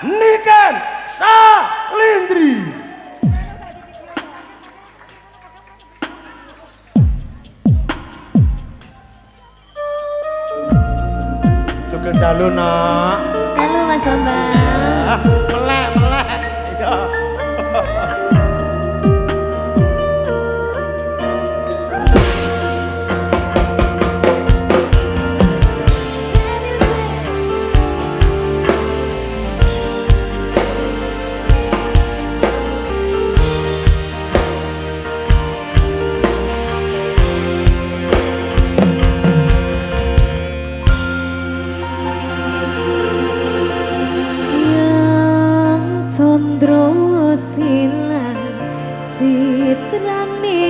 Niken Salindri. Sugeng dalu nak. Halo Mas Bambang. Melek melek. Iya. Condro silang citrane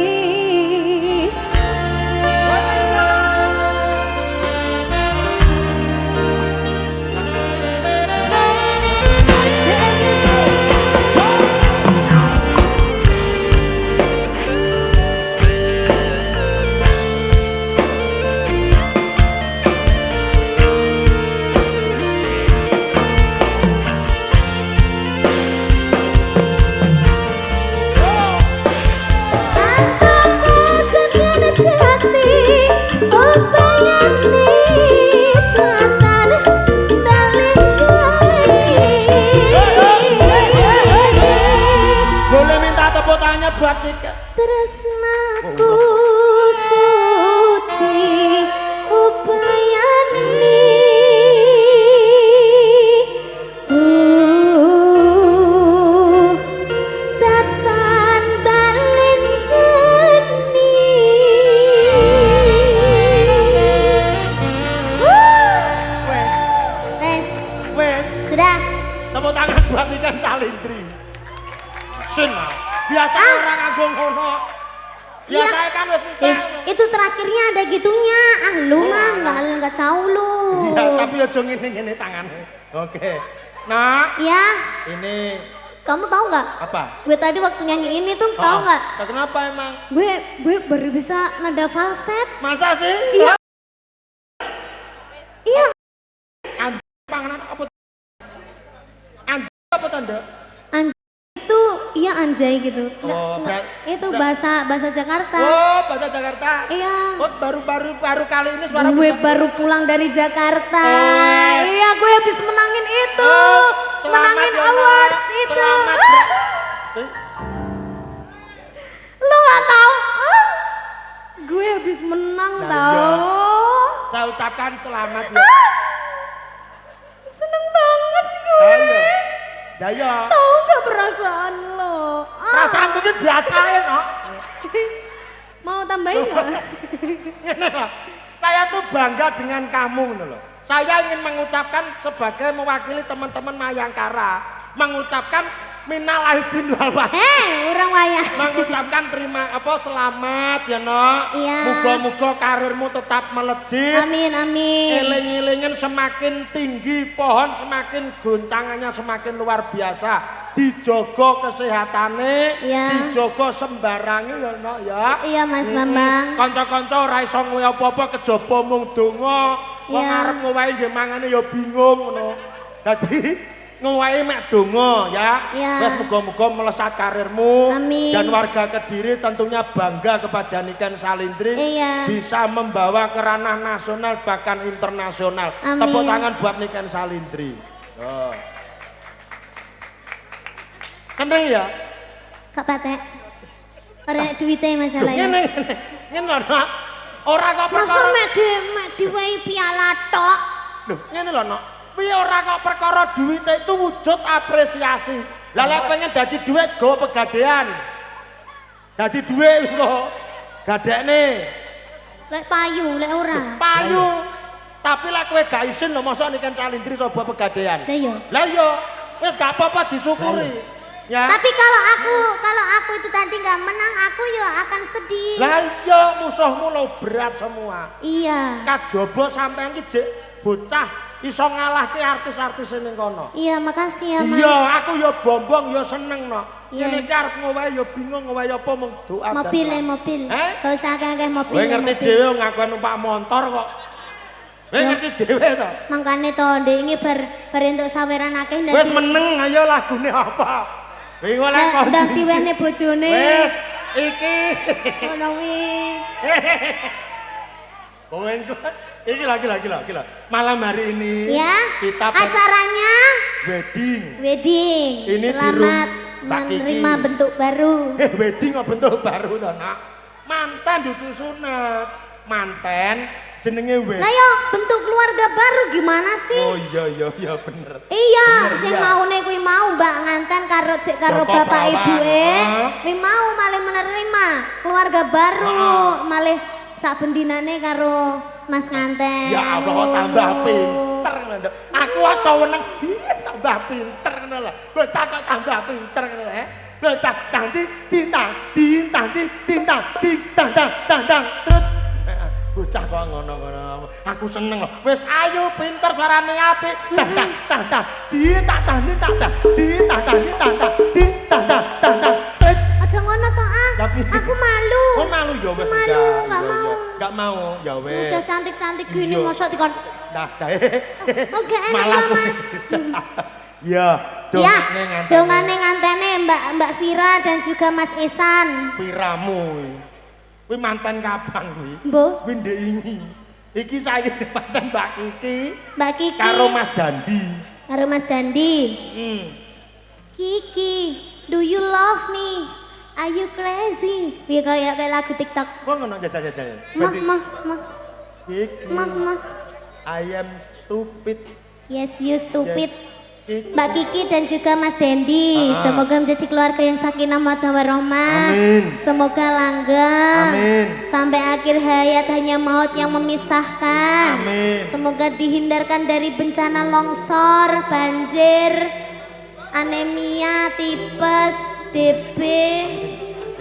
buat nikah. Tresnaku suci ubayani tatan balen jani Wes sudah tepuk tangan buat nikah Salindri. Biasa orang nganggo ngono. Biasa kan wis nikah. Itu terakhirnya ada gitunya. Lu mah enggak tahu lu. Iya, tapi aja ngene-ngene tangannya. Oke. Nah. Iya. Ini kamu tahu nggak? Apa? Gue tadi waktu nyanyi ini tuh tahu nggak? Kenapa emang? Gue baru bisa nada falset. Masa sih? Iya. Iya. Panganan apa? Apa tanda? Itu iya anjay gitu. Oh, itu bahasa Jakarta. Oh, bahasa Jakarta. Iya. Oh, baru kali ini suara gue baru pulang dari Jakarta. Iya, gue habis menangin itu. Menangin awards itu. Selamat. Lu gak tahu? Gue habis menang tahu. Saya ucapkan selamat ya. Seneng banget gue. Ayo. Daya. Tahu nggak perasaan lo? Perasaan mungkin biasa ya, no? Mau tambahin nggak? Saya tuh bangga dengan kamu, loh. Saya ingin mengucapkan sebagai mewakili teman-teman Mayangkara, mengucapkan minal aidin wal faizin. Orang wayang. Mengucapkan selamat ya, no. Iya. Muga-muga karirmu tetap melejit. Amin amin. Eling-elingen semakin tinggi, pohon semakin goncangannya semakin luar biasa. Dijogo kesehatannya, iya. dijogo sembarangnya ya, no, ya. Iya Mas Bambang. Kanca-kanca ora iso ngowe apa-apa kejaba mung donga. Wong arep ngowahi nggih mangane ya bingung ngono. Dadi ngowahi mek donga ya. Wes muga-muga melesat karirmu. Amin. Dan warga Kediri tentunya bangga kepada Niken Salindri. Iya. Bisa membawa ke ranah nasional bahkan internasional. Amin. Tepuk tangan buat Niken Salindri. Oh. Seneng ya? Kak Patek. Ora duwite masalahnya. Ngene lho, ora kok perkara. Masa mek diwehi piala tok. Lho, ngene lho, Nok. Piye ora kok perkara duwite itu wujud apresiasi. Lah lek pengen dadi duit go pegadaian. Dadi duit kok gadekne. Lek payu, lek ora. Payu. Tapi lek kowe gak isin lho mosok Niken Salindri coba pegadaian. Lah iya. Lah iya, wis gak apa-apa disyukuri. Ya. Tapi kalau aku itu tadi nggak menang, aku ya akan sedih. Lah iya, musuhmu lo berat semua. Iya. Kajaba sampean ki jek bocah iso ngalahke artis-artis ning kono. Iya, makasih ya, Mas. Iya, aku ya bombong ya seneng no. Iya. Ngene iki arep ngowahi ya bingung ngowahi apa mung doa. Mobil. Gak usah akeh-akeh mobil. Kowe ngerti dhewe ngaku numpak motor kok. Wis ngerti dhewe to. Mangkane to ndek iki bar entuk saweran akeh ndek. Wis meneng ayo lagune apa? Bingung lah kok. Ndak diwene bojone. Wis iki. Ngono wi. Kowe iki lagi. Malam hari ini ya, kita acaranya wedding. Ini selamat menerima bentuk baru. Wedding kok bentuk baru to, Nak? Mantan dudu sunat. Manten jenenge wed. Lah yo bentuk keluarga baru gimana sih? Oh iya bener. Iya, sing maune kuwi mau Mbak nganten karo bapak ibuke. Kuwi mau malih menerima keluarga baru, malih sak bendinane karo Mas nganten. Ya Allah tambah pinter ngono. Aku asa weneng tambah pinter ngono lho. Bocah kok tambah pinter ngono lho. Bocah tintang terus bocah kok ngono-ngono. Aku seneng lho. Wis ayo pinter suarane apik. Aja ngono to ah. Aku malu. Oh malu ya wis enggak mau. Ya wis. Udah cantik-cantik gini mosok dikon. Nah, Oke enak Mas. Ya, dongane ngantene Mbak Vira dan juga Mas Ihsan. Viramu. Kuwi mantan kapan kuwi? Mbok. Kuwi ndek ini. Iki saya mantan Mbak Kiki. Mbak Kiki. Karo Mas Dandi. Kiki, do you love me? Are you crazy? Piye kayak lagu TikTok. Kok ngono jajal-jajal. Mah. Kiki. Mah. I am stupid. Yes, you stupid. Yes. Mbak Kiki dan juga Mas Dendi, semoga menjadi keluarga yang sakinah mawaddah warahmah. Amin. Semoga langgeng. Amin. Sampai akhir hayat hanya maut yang memisahkan. Amin. Semoga dihindarkan dari bencana longsor, banjir, anemia, tipes, DB,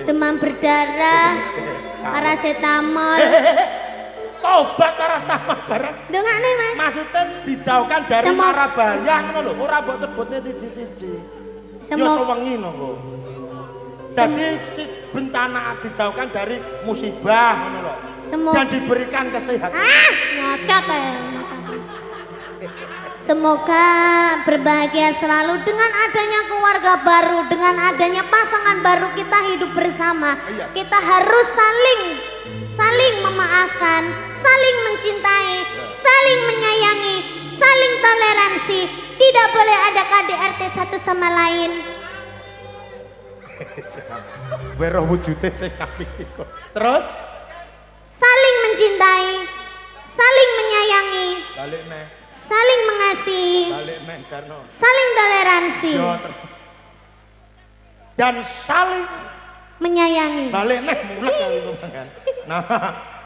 demam berdarah, paracetamol. Tobat paracetamol bareng. Dongane Mas. Maksudnya dijauhkan dari mara bayang ngono lho, ora mbok sebutne siji-siji. Ya sewengi ngono. Jadi bencana dijauhkan dari musibah ngono lho. Dan diberikan kesehatan. Nyocot ya. Semoga berbahagia selalu dengan adanya keluarga baru, dengan adanya pasangan baru kita hidup bersama. Kita harus saling memaafkan, saling mencintai, saling menyayangi, saling toleransi. Tidak boleh ada KDRT satu sama lain. Weruh wujude sing apik kok. Terus saling mencintai, saling menyayangi. Balik neh. Saling mengasihi. Balik neh Jarno. Saling toleransi. Dan saling menyayangi. Balik neh mulek kali ngomongan. Nah,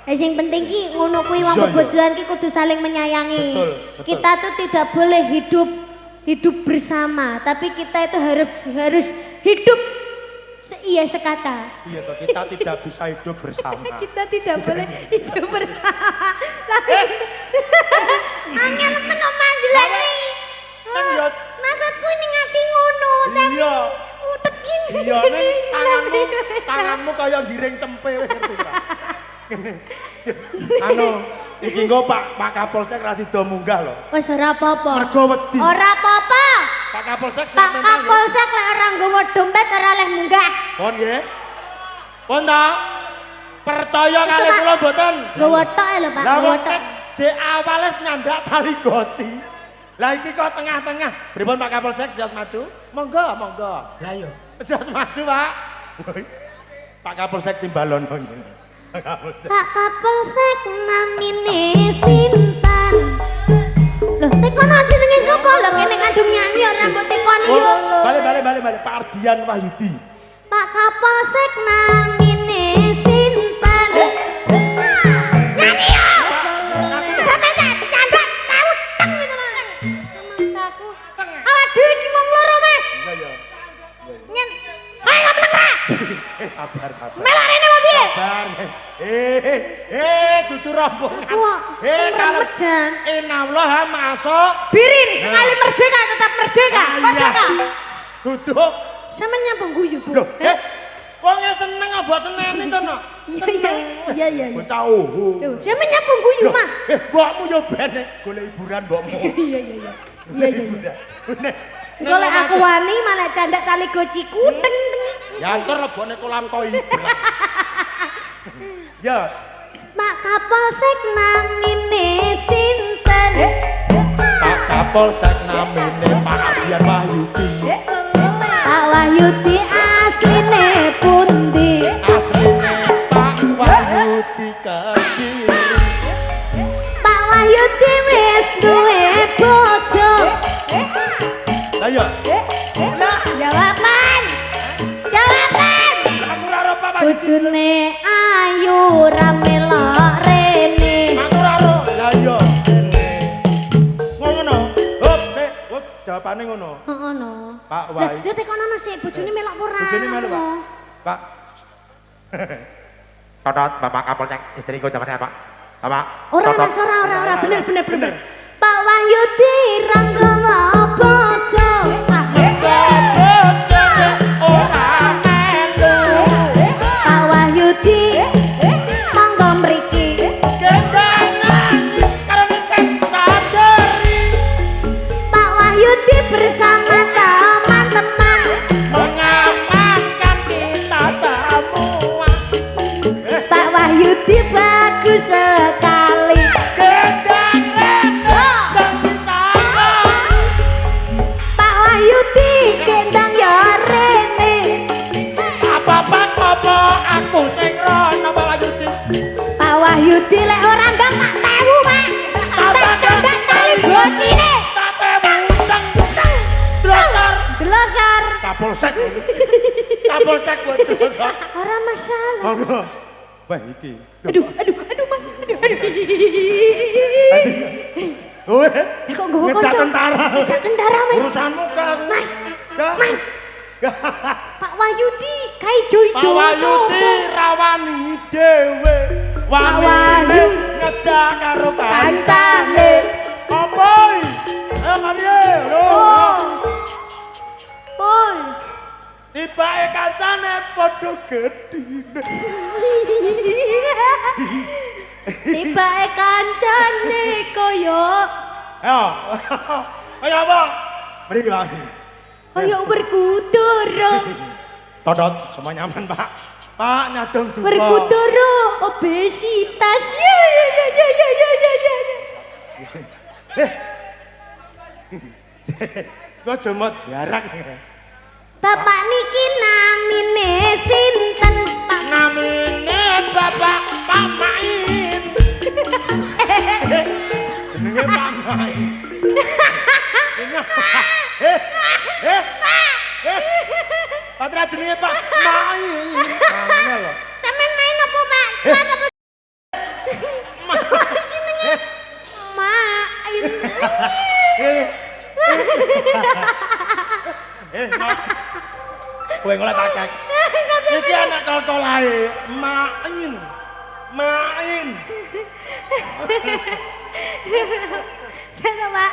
yang penting ki ngono kuwi wong bojoan ki kudu saling menyayangi. Betul. Kita tuh tidak boleh hidup bersama, tapi kita itu harus hidup seia sekata. Iya toh, kita tidak bisa hidup bersama. Kita tidak boleh hidup bersama. Angel menom manjelane. Maksudku ini ngati ngono, tapi utek ini. Iya ning tanganmu kaya giring cempe ngerti ora? Iki nggo Pak Kapolsek ra sida munggah lho. Wis ora apa-apa. Mergo wedi. Ora apa-apa. Pak Kapolsek Pak Kapolsek lek ora nggawa dompet ora oleh munggah. Pon nggih. Pon ta? Percaya kali kula mboten. Nggawa tok lho Pak, nggawa tok. Jek awales nyandak tali goci. Lah iki kok tengah-tengah. Pripun Pak Kapolsek sias maju? Monggo. Lah yo. Sias maju, Pak. Pak Kapolsek timbalon ngene. Pak Kapolsek namine sinten? Loh, tekono jenenge sapa lho kene kandung nyanyi ora mbok tekoni yo. Balik Pak Ardian Wahyudi. Pak Kapolsek namine sinten? Nyanyi yo. Sampe tak candhak tahu teng itu Mas. Masaku. Awak dhewe iki mung loro Mas. Iya. Nyen. Ayo meneng. Sabar. Melok rene apa piye? Sabar. Dudu rombongan. Kalau inallah masuk. Birin sekali merdeka tetap merdeka. Merdeka. Duduk. Sampeyan nyapa guyu, Bu? Wong ya seneng mbok seneni to no. Iya. Bocah oho. Lho, sampe nyambung guyu mah. Mbokmu yo ben golek hiburan mbokmu. Iya. Nek Golek aku wani malah candak tali gociku teng. ya antar lebone kolam koi. Ya. Pak Kapolsek namine sinten? Pak Kapolsek namine Pak Ardian Wahyudi. Pak Wahyudi asline pundi? Asline Pak Wahyudi Kediri. Pak Wahyudi wis duwe bojo. Ayo. Jawaban. Aku ora ro Pak Wahyudi. Bojone ayu ra melok rene. Aku ora ro. Lah iya. Ngono. Hop, sik. Hop, jawabane ngono. Heeh no. Pak Wahyudi. Lah tekono sik bojone melok ora. Bojone melu, Pak. Pak. Totot Bapak Kapolsek istriku namanya Pak. Bapak. Ora mas ora bener. Pak Wahyudi ranggawa bojo. Ora melu. Pak Wahyudi monggo mriki. Gendangan karo nikah sadari. Pak Wahyudi bersama teman-teman Mengamankan kita semua. Pak Wahyudi bagus sekali. Gendang rene dan bisa. Pak Wahyudi gendang ya rene. Apa aku sing rono Pak Wahyudi. Pak Wahyudi lek ora ndang tak tewu Pak. Tak cendek tali gocine. Tate mundeng. Drosor. Glosor. Kapolsek. Kapolsek buat drosor. Ora masalah. Monggo. Wah iki. Aduh Mas. Weh. Kok nggowo Ngejak kanca? tentara. Ngejak tentara Mas. Urusanmu ke aku. Mas. Ya. Mas. Pak Wahyudi kai joijo. Pak Wahyudi rawani dhewe. Wani Wahyu. ngejak karo Kancane. Apa iki? Mariye. Oh. Oi. Tibake kancane padha gedine. Tibake kancane koyo Ayo. Ayo apa? Mriki Pak. koyo berkudara. Totot semua nyaman Pak. Pak nyadong duka. Berkudara obesitas. Ya. Kok cuma jarak. Bapak niki namine sinten Pak? Namine Bapak Pak Main. Jenenge Pak Main. Patra jenenge Pak Main. Mana lho? Sampeyan main apa Pak? Selat apa? Main. Kowe ngolah takak. Iki anak tol-tolae, Main. Main. Saya Pak.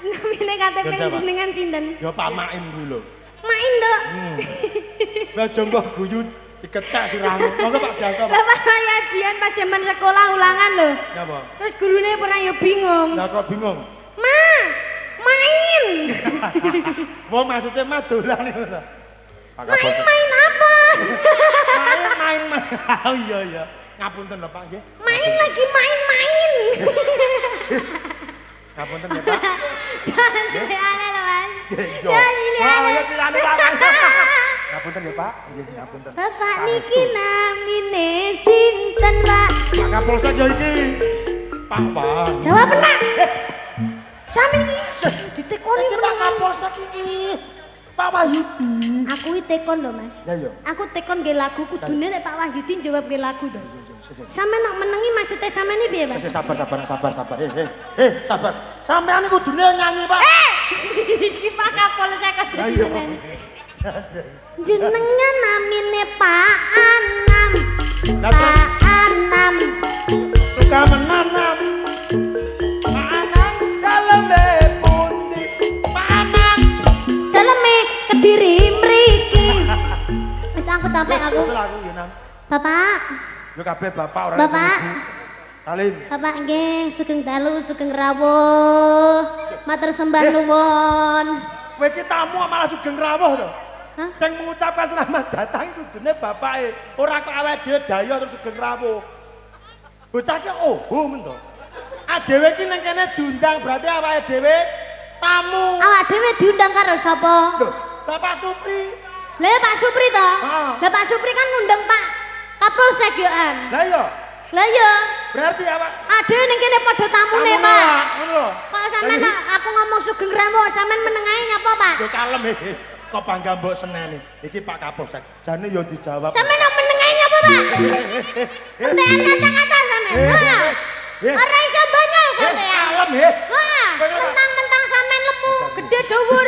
Namine KTP jenengan sinten? Ya Pak Main kuwi lho. Main to. Lah jombo guyu dikecak sirahmu. Monggo Pak Janto. Lah Pak saya dian pas zaman sekolah ulangan lho. Napa? Terus gurune pernah ya bingung. Lah kok bingung? Main. Wong maksudnya mah dolan itu ta. Main apa? Main. Oh iya. Ngapunten lho Pak nggih. Main lagi main. Ngapunten ya Pak. Aneh loh Mas. Yo. Ya ini Oh aneh. ya tilane Pak. Ngapunten ya Pak. Nggih ngapunten. Bapak niki namine sinten Pak? Pak Kapolsek yo iki. Pak Pak. Jawab Pak. Sami iki ditekoni Pak Kapolsek iki. Pak Wahyudi. Aku tekon lho Mas. Ya yo. Aku tekon nggih lagu kudune lek Pak Wahyudi jawab nggih lagu to. Sampe nok menengi maksudnya sampean iki piye, Pak? Sabar. Sabar. Sampeyan kudune nyanyi, Pak. Iki Pak Kapolsek aja Ayo. jenengan. Jenengan namine Pak Anam. Pak Anam. Suka menanam. Pak Anam daleme pundi? Pak Anam Daleme Kediri mriki. Wis aku capek aku. Wis aku ya Nam. Bapak. Yo kabeh bapak ora Bapak. Salim. Bapak nggih sugeng dalu sugeng rawuh. Matur sembah nuwun. Kowe iki tamu malah sugeng rawuh to. Hah? Sing mengucapkan selamat datang kudune bapake, ora kok awake dhewe dayo terus sugeng rawuh. Bocah ki oh men to. Adewe iki ning kene diundang berarti awake dhewe tamu. Awak dhewe diundang karo sapa? Lho, Bapak Supri. Lah Pak Supri to? Heeh. Lah Pak Supri kan ngundang Pak Kapolsek yo an. Lah iya, Lah iya. berarti awak Adewe ning kene padha tamune tamune, Pak. ngono lho. Kok sampean aku ngomong sugeng rawuh sampean menengae nyapa Pak? Yo kalem kok bangga mbok seneni. Iki Pak Kapolsek. Jane yo dijawab. Sampean kok menengae nyapa Pak? Entekan kata-kata sampean. Ora iso banyol sampean. Kalem Wah, mentang-mentang sampean lemu, gede dhuwur.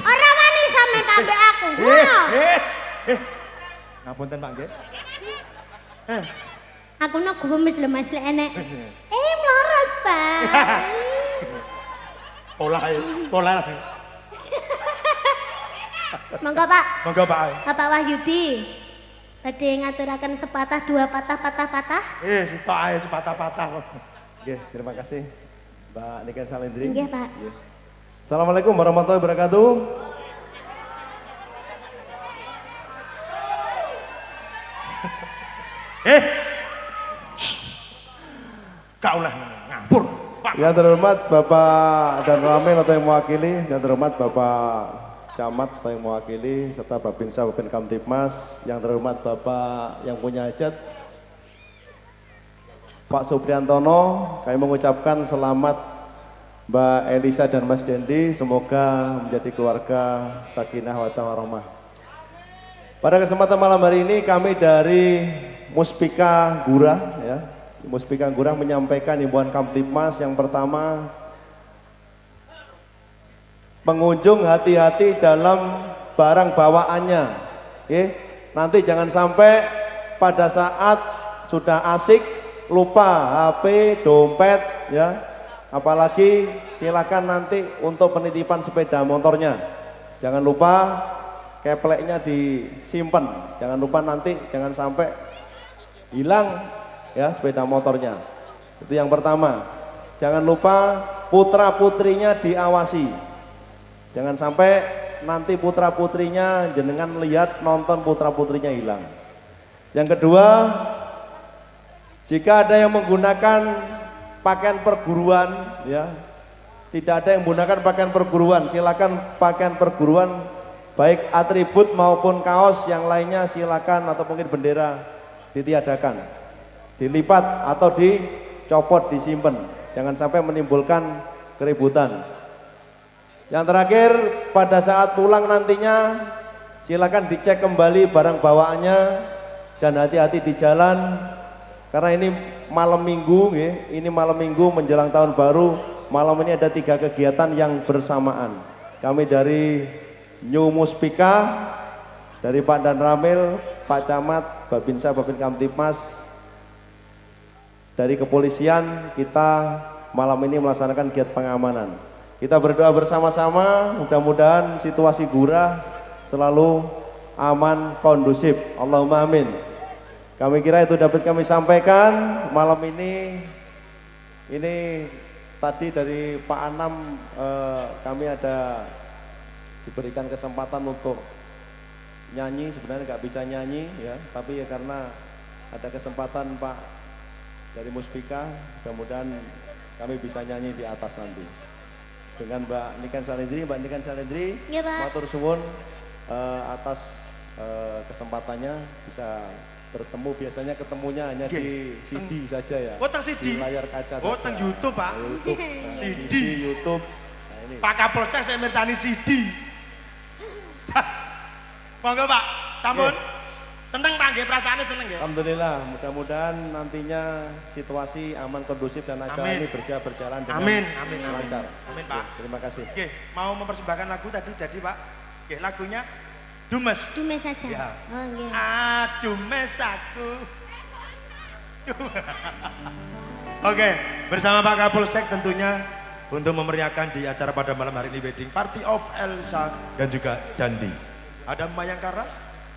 Ora wani sampean ambek aku. Wah. Ngapunten Pak nggih. Aku nak gumis lho Mas lek enek. Mlorot, Pak. Pola. Monggo Pak. Monggo Pak. Bapak Wahyudi. Badhe ngaturaken sepatah dua patah. Sitok ae sepatah-patah. Oke, terima kasih Mbak Niken Salendri. Nggih, Pak. Assalamualaikum warahmatullahi wabarakatuh. Kaulah ngampur. Pak. Yang terhormat Bapak dan Ramil atau yang mewakili, yang terhormat Bapak Camat atau yang mewakili, serta Babinsa Babin Kamtibmas, yang terhormat Bapak yang punya hajat, Pak Supriantono, kami mengucapkan selamat Mbak Elisa dan Mas Dendi, semoga menjadi keluarga sakinah wa warahmah. Pada kesempatan malam hari ini kami dari Muspika Gurah, ya, Muspika Gurah menyampaikan himbauan Kamtibmas yang pertama, pengunjung hati-hati dalam barang bawaannya, nanti jangan sampai pada saat sudah asik lupa HP, dompet, ya, apalagi silakan nanti untuk penitipan sepeda motornya, jangan lupa kepleknya disimpan, jangan lupa nanti jangan sampai hilang ya sepeda motornya. Itu yang pertama. Jangan lupa putra putrinya diawasi, jangan sampai nanti putra putrinya jenengan lihat nonton putra putrinya hilang. Yang kedua, jika ada yang menggunakan pakaian perguruan, ya, tidak ada yang menggunakan pakaian perguruan, silakan pakaian perguruan baik atribut maupun kaos yang lainnya silakan, atau mungkin bendera ditiadakan, dilipat atau dicopot, disimpan, jangan sampai menimbulkan keributan. Yang terakhir, pada saat pulang nantinya silakan dicek kembali barang bawaannya dan hati-hati di jalan, karena ini malam minggu, ini malam minggu menjelang tahun baru. Malam ini ada 3 kegiatan yang bersamaan. Kami dari New Muspika, dari Pak Dan Ramil, Pak Camat, Babinsa Babin Kamtibmas, dari kepolisian, kita malam ini melaksanakan kegiatan pengamanan. Kita berdoa bersama-sama, mudah-mudahan situasi Gurah selalu aman, kondusif. Allahumma amin. Kami kira itu dapat kami sampaikan malam ini. Ini tadi dari Pak Anam, kami ada diberikan kesempatan untuk nyanyi, sebenarnya nggak bisa nyanyi ya, tapi ya karena ada kesempatan Pak dari Muspika, mudah-mudahan kami bisa nyanyi di atas nanti dengan Mbak Niken Salendri. Mbak Niken Salendri, ya, matur suwun atas kesempatannya bisa bertemu. Biasanya ketemunya hanya di CD saja ya. Oh, teng CD. Di layar kaca oh, saja. teng YouTube, Pak. YouTube, CD. YouTube. Nah, ini. Pak Kapolsek saya mirsani CD. Monggo Pak, sampun. Seneng Pak nggih, perasaane seneng ya. Alhamdulillah, mudah-mudahan nantinya situasi aman, kondusif dan acara ini berjalan dengan lancar. Amin Pak. Terima kasih. Oke, mau mempersembahkan lagu tadi jadi Pak. Oke, lagunya Dumes. Dumes saja. Ya. Oh nggih. Dumes aku. Oke, bersama Pak Kapolsek tentunya untuk memeriahkan di acara pada malam hari ini wedding party of Elsa dan juga Dandi. Ada Mayangkara,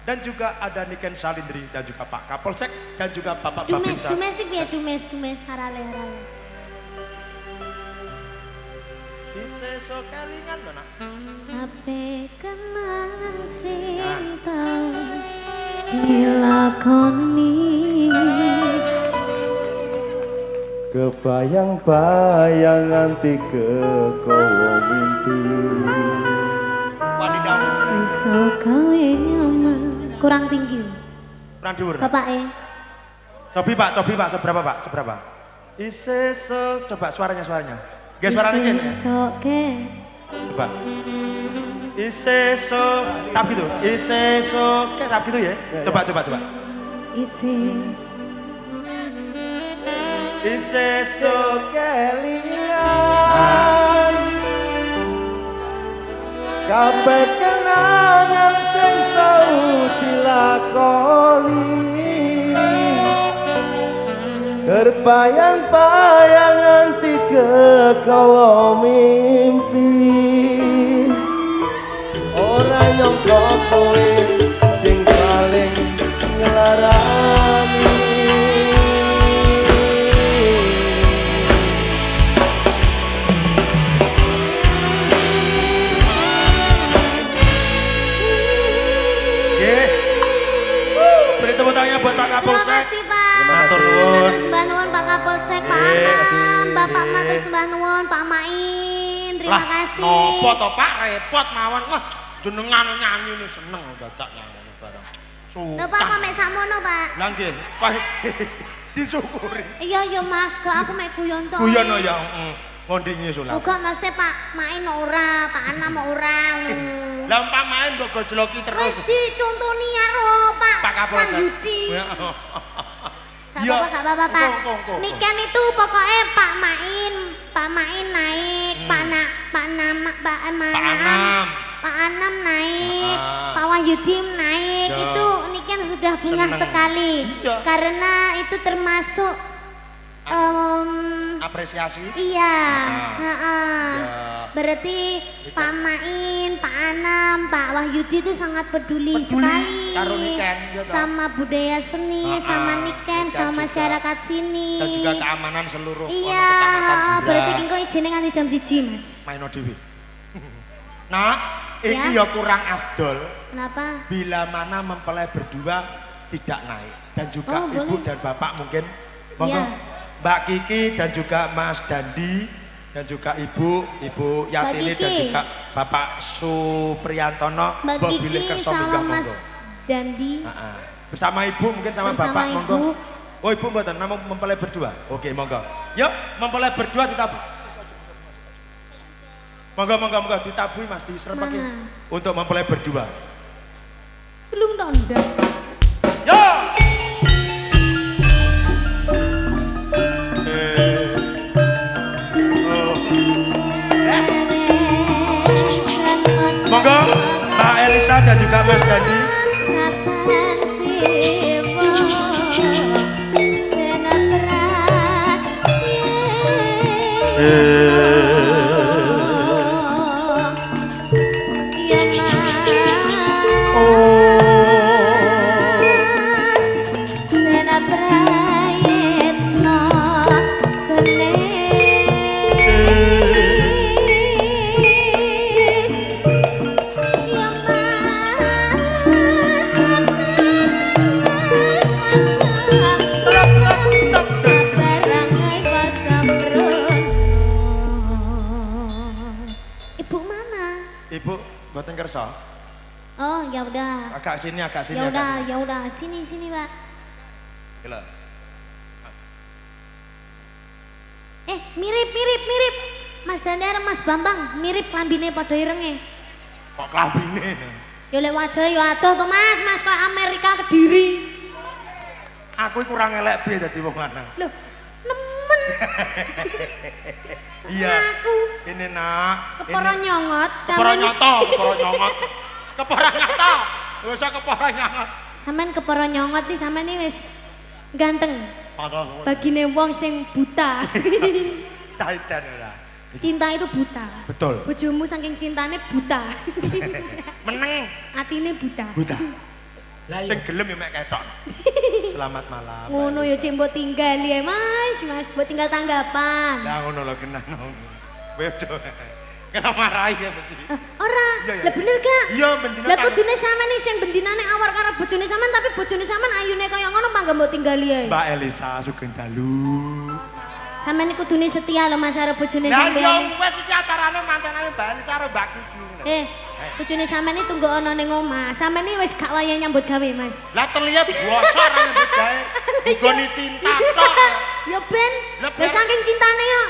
dan juga ada Niken Salindri dan juga Pak Kapolsek dan juga Bapak Babinsa. Dumes harale. Iseso kelingan lho nak. Ape kenangan sing tau dilakoni. Kebayang-bayang nganti kekowo mimpi. Wanidang. Iso gawe nyaman. Kurang tinggi. Kurang dhuwur. Bapak Cobi Pak, seberapa? Iseso, coba suaranya. Gak suaranya gini ya? Coba. Iseso, sapi tuh. Iseso, kayak sapi tuh ya? Coba. Iseso kelingan kabeh kenangan sing tau dilakoni terbayang-bayang nganti kekowo mimpi ora nyangka kowe sing paling nglarani. Buat Pak Kapolsek. Terima kasih Pak. Matur nuwun. Matur sembah nuwun Pak Kapolsek, Pak Anam, Bapak matur sembah nuwun, Pak Main. Terima kasih. Nopo to Pak, repot mawon. Wah, jenengan nyanyi ini seneng dadak nyanyi bareng. Lho Pak kok mek sakmono Pak? Lah nggih, Pak disyukuri. Iya Mas, kok aku mek guyon to. Guyon ya, heeh. Kondinge sulap. Uga mesti Pak Main ora, Pak Anam ora. Lah Pak Main kok gojloki terus. Wis dicontoni karo Pak Kapolsek. Yudi. Iya. Gak apa-apa Pak. Niken itu pokoknya Pak Main naik, Pak Anam naik, Pak Wahyudi naik. Itu Niken sudah bungah sekali. Karena itu termasuk apresiasi. Iya. Berarti Pak Main, Pak Anam, Pak Wahyudi itu sangat peduli sekali karo Niken, ya toh? sama budaya seni, sama Niken, sama masyarakat sini. Dan juga keamanan seluruh iya, berarti kengko izine nganti jam 1 Mas. Main dhewe. Nah, ini ya kurang afdol. Kenapa? Bila mana mempelai berdua tidak naik dan juga ibu boleh. dan bapak mungkin monggo Ya. Mbak Kiki dan juga Mas Dandi dan juga Ibu Yatini dan juga Bapak Supriyantono Mbak Kiki sama Mas Dandi. Bersama Ibu mungkin sama Bersama Bapak Ibu. monggo. Oh Ibu mboten nama mempelai berdua. Oke monggo. Yuk mempelai berdua ditabuh. Monggo ditabui Mas diserempake untuk mempelai berdua. Belum tanda. Yo. Monggo Mbak Elisa dan juga Mas Dandi. Ibu mboten kersa. Oh, ya udah. Agak sini. Ya udah, sini Pak. Gila. Mirip. Mas Dandi karo Mas Bambang mirip klambine padha irenge. Kok klambine? Ya lek wajah ya adoh to Mas kok Amerika Kediri. Aku kurang elek piye dadi wong lanang. Loh, nemen. Iya. Aku Ini nak. kepara nyongot. Kepara nyoto. Gak usah kepara nyongot. Sampeyan kepara nyongot iki sampeyan wis ganteng. Bagine wong sing buta. Cahitan ora. Cinta itu buta. Betul. Bojomu saking cintane buta. Meneng. Atine buta. Buta. Sing gelem ya mek ketok. Selamat malam. Ngono ya cek mbok tinggal ya Mas, mbok tinggal tanggapan. Lah ngono lho kenang ngono. Bejo. Kenapa marahi ya mesti? Ora, lah bener gak? Iya bendina. Lah kudune sampean iki sing bendinane awar karo bojone sampean tapi bojone sampean ayune kaya ngono mangga mbok tinggali ae. Mbak Elisa Sugeng Dalu. Sampeyan iku kudune setia lho Mas karo bojone sampean. Lah sampean. yo wis iki acarane mantanane Mbak Elisa karo Mbak Kiki. Bojone sampean iki tunggu ana ning omah. Sampeyan iki wis gak wayah nyambut gawe Mas. Lah telia bosor nyambut gawe. Bugoni cinta tok. Ya ben, lah saking cintane yo.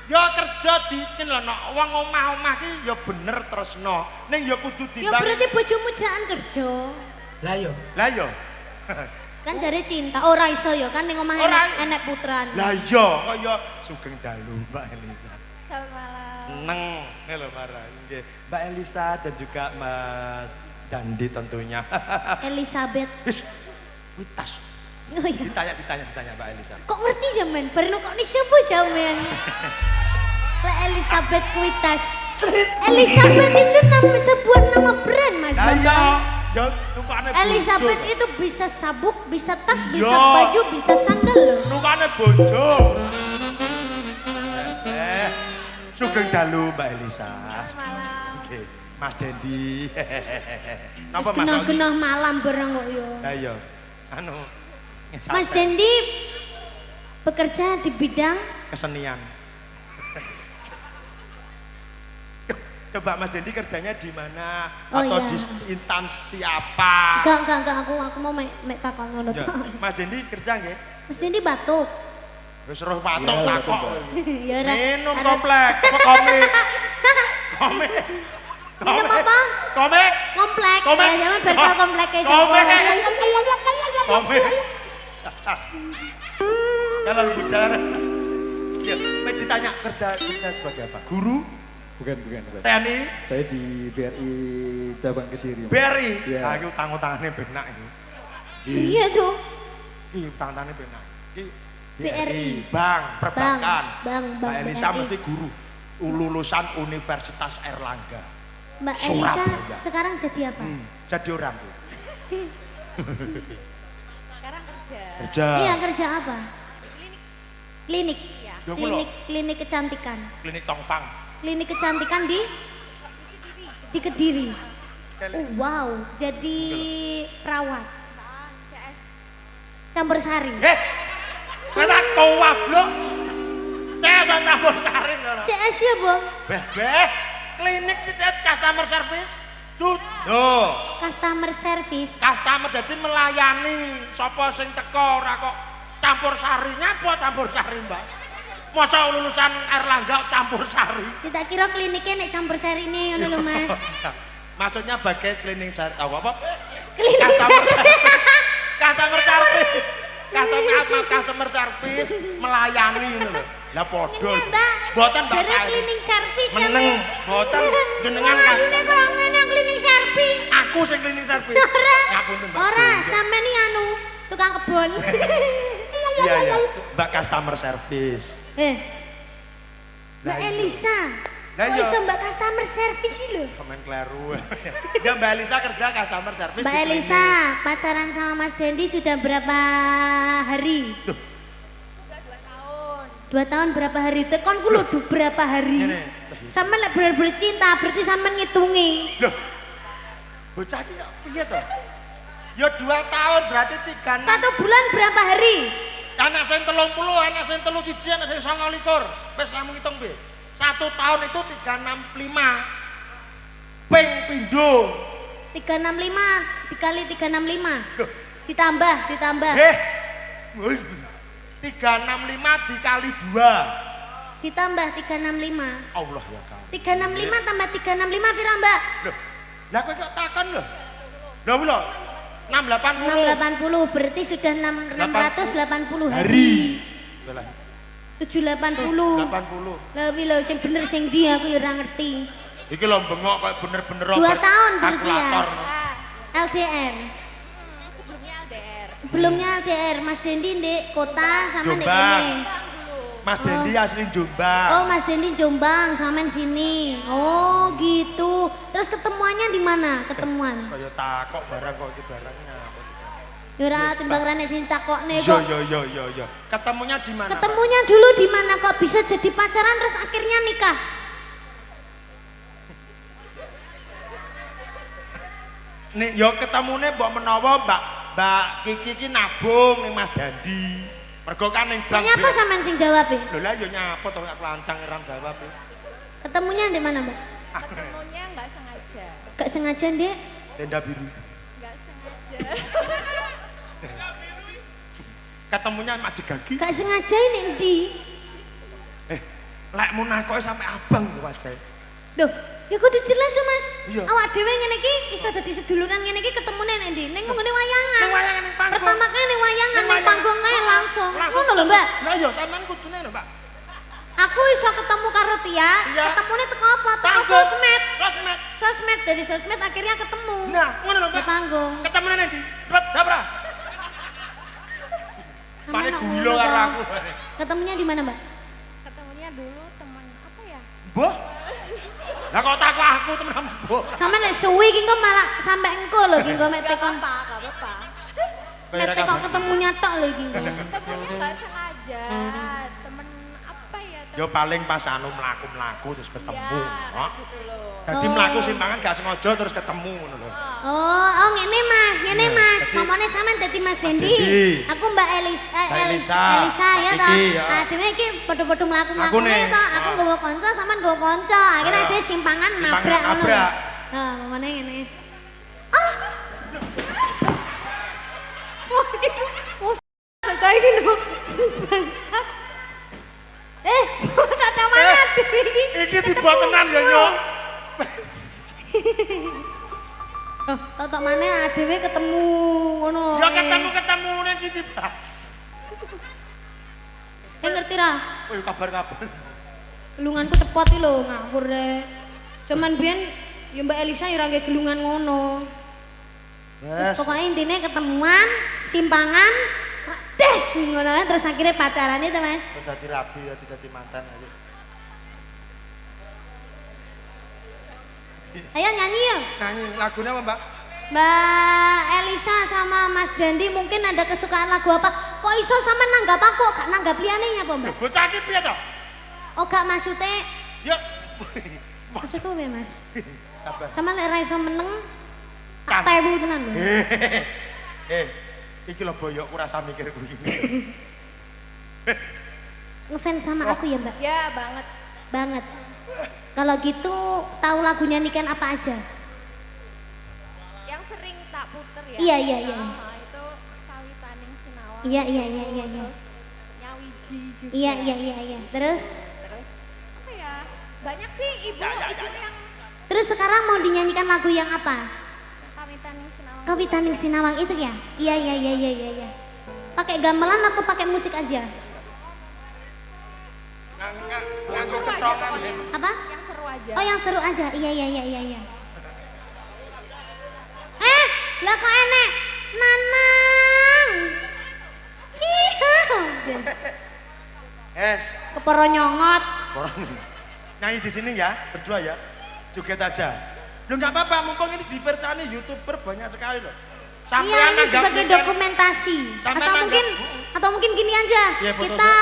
Ya kerja di lho nek wong omah-omah ki ya bener tresno. Ning ya kudu Ya berarti bojomu jangan kerja. Lah yo. Kan jare cinta ora iso ya kan ning omah enek putran. Lah iya kaya Sugeng Dalu Mbak Elisa. Selamat malam. Neng lho marah nggih. Mbak Elisa dan juga Mas Dandi tentunya. Elizabeth. Wis witas. Oh iya. Ditanya Mbak Elisa. Kok ngerti jaman? Baru kok siapa jaman? Lah Elizabeth Kuitas. Elizabeth itu sebuah nama brand Mas. Iya. Ya tukane Elizabeth itu bisa sabuk, bisa tas, bisa baju, bisa sandal loh. Tukane bojo. Sugeng Dalu Mbak Elisa. Oke, Mas Dendi. Napa Mas? Genah-genah malam barang kok yo. Lah iya. Anu Mas Dendi bekerja di bidang kesenian. Coba Mas Dendi kerjanya di mana? Atau di instansi apa? Enggak, aku mau mek takon ngono to. Mas Dendi kerja nggih? Mas Dendi batuk. Wis roh batuk takok. Ya ora. Minum komplek, apa komik? Komik. Minum apa? Komik. Komplek. Ya zaman berkah komplek e. Komik. Kalau budara. Ya, mau ditanya kerja sebagai apa? Guru? Bukan. TNI? Saya di BRI Cabang Kediri. BRI? Ya. Ah, iki utang-utangane benak iki. Iya tuh. Iki utang-utangane benak. Iki BRI. Bank, perbankan. Bank. Mbak Elisa mesti guru. Lulusan Universitas Erlangga. Mbak Elisa sekarang jadi apa? Jadi orang. Sekarang kerja. Iya, kerja apa? Klinik. Klinik. Klinik kecantikan. Klinik Tongfang. Klinik kecantikan di Kediri. Oh, wow, jadi perawat. Campur sari. Kata kowe blok. CS campur sari ngono. CS ya, Bang? Klinik customer service. Duh. Customer service. Customer jadi melayani sapa sing teko ora kok campur sari. Nyapa campur sari, Mbak? Masa lulusan Erlangga campur sari? Kita kira kliniknya nek campur sari ini ngono lho, Mas. Maksudnya bagai cleaning sari apa? Klinik Customer service. Customer service melayani ngono lho. Lah padha. Mboten Mbak. Jadi cleaning service ya. Meneng, mboten jenengan kan. Ini kok ngene cleaning service. Aku sing cleaning service. Ngapunten Mbak. Ora, sampean iki anu tukang kebon. Iya, Mbak customer service. Mbak Elisa. Kok iso Mbak customer service iki lho? Komen kleru. Ya Mbak Elisa kerja customer service. Mbak Elisa pacaran sama Mas Dendi sudah berapa hari? 2 tahun berapa hari? Tekonku lho berapa hari? Sampeyan lek bener-bener cinta berarti sampeyan ngitungi. Loh. Bocah iki kok piye to? Ya 2 tahun berarti 3 1 bulan berapa hari? Anak sing 30, anak sing 31, anak sing 29. Wis kamu ngitung piye? 1 tahun itu 365. Ping pindho. 365 dikali 365. Ditambah. 365 dikali 2. Ditambah 365. Allah ya kau. 365 tambah 365 pira, Mbak? Loh. Lah kowe kok takon lho. Lho. 680. 680 berarti sudah 680 hari. 780. 80. Lah wi lho sing bener sing ndi aku ya ora ngerti. Iki lho bengok kok bener-bener 2 tahun berarti ya. kalkulator. LDR. Sebelumnya LDR Mas Dendi ndek kota sama ndek kene. Mas Dendi asli Jombang. Oh, Mas Dendi Jombang, sampean sini. Oh, gitu. Terus ketemuannya di mana? Ketemuan. Kaya takok barang kok iki barangnya apa. Ya ora timbang rene sing takokne kok. Yo. Ketemunya di mana? Ketemunya dulu di mana kok bisa jadi pacaran terus akhirnya nikah? Nih yo ketemune mbok menawa Mbak Kiki iki nabung ning Mas Dandi. Mergo kan ning bank. Nyapa sampean sing jawab e? Lho lah yo nyapa to nek lancang ram jawab e. Ketemunya di mana, Mbak? Ketemunya nggak sengaja. Gak sengaja, Dek. Tenda biru. Nggak sengaja. Ketemunya Mak Jegagi. Gak sengaja ini endi? Lek mun nakoke sampe abang lho wajahe. Duh, ya kudu jelas lho, Mas. Iya. Awak dhewe ngene iki iso dadi seduluran ngene iki ketemune nek endi? Ning ngene wayangan. Ning wayangan ning panggung. Pertama kali ning wayangan ning panggung kae langsung. Langsung Ngono lho, Mbak. Lah iya sampean kudune lho, Mbak. Aku iso ketemu karo Tia, Iya. ketemune teko apa? Teko Panggung. sosmed. Sosmed. Sosmed dari sosmed akhirnya ketemu. Nah, ngono lho, Di Mbak. panggung. Ketemune nanti. Cepet jabra. Sampeyan Pane kok gulo ngono karo to? aku. Ketemunya di mana, Mbak? Ketemunya dulu teman apa ya? Mbah. Lah kok takok aku temen mbah. Sampeyan nek suwi iki kok malah sampe engko lho iki engko mek teko. Nggak apa-apa. Mek teko ketemunya tok lho iki engko. Ketemunya nggak sengaja. Temen apa ya? Yo paling pas anu mlaku-mlaku terus ketemu. Ya, Hah? gitu loh. Jadi mlaku simpangan gak sengaja terus ketemu ngono lho. Oh, ngene Mas, ngene Iya, Mas. jadi- Momone sampean dadi Mas Dendi. Dendi. Aku Mbak Elisa, Mbak Elisa. Elisa ya Mbak toh. Kiki, ya. Ah, dhewe iki padha-padha mlaku-mlaku Aku nih, ya toh. Aku ah. nggawa kanca, sampean nggawa kanca. Akhirnya Ah. dia simpangan Simpangan nabrak ngono. nabrak. Nah, momone ngene. Ah. Wah, oh, saya ini lho. Bangsa. Tata mangat iki. Iki dibuat tenan ya, Nyok. Oh, tok maneh dhewe ketemu ngono. Ya ketemu-ketemune iki tiba. Ngerti ra? Oh, kabar-kabar. Gelunganku cepot iki lho, ngawur rek. Cuman biyen ya Mbak Elisa ya ora nggih gelungan ngono. Wes. Pokoknya intinya ketemuan, simpangan, des ngono ae, terus akhirnya pacaran itu, Mas. Terus dadi rabi ya dadi mantan aja. Ayo nyanyi yuk. Nyanyi lagunya apa, Mbak? Mbak Elisa sama Mas Dandi mungkin ada kesukaan lagu apa? Kok iso sama nanggap aku? Gak nanggap liane nyapa, Mbak? Bocah iki piye to? Oh gak maksudnya, Ya. maksudku piye, Mas? Sabar. Sama nek ra iso meneng, Kan. tak tewu tenan lho. Iki lho boyokku rasa mikir kuwi. Ngefans sama aku ya, Mbak? Ya banget. Banget. Kalau gitu tahu lagunya Niken apa aja? Yang sering tak puter ya. Iya, iya, iya. Itu Kawitaning Sinawang. Iya. Terus Nyawiji juga. Iya. Terus Apa ya? Banyak sih ibu yang terus sekarang mau dinyanyikan lagu yang apa? Kawitaning Sinawang. Kawitaning Sinawang itu ya? Iya. Pakai gamelan atau pakai musik aja? Nganggo ketongan. Apa? Yang seru aja. Oh yang seru aja. Iya. Lah kok enek Nanang. Iya. Keporo nyongot. Nyanyi di sini ya, berdua ya. Joget aja. Lu nggak apa-apa, mumpung ini dipercaya YouTuber banyak sekali loh. Iya ini sebagai dokumentasi. Sampean Atau mungkin gini aja. Iya, foto Kita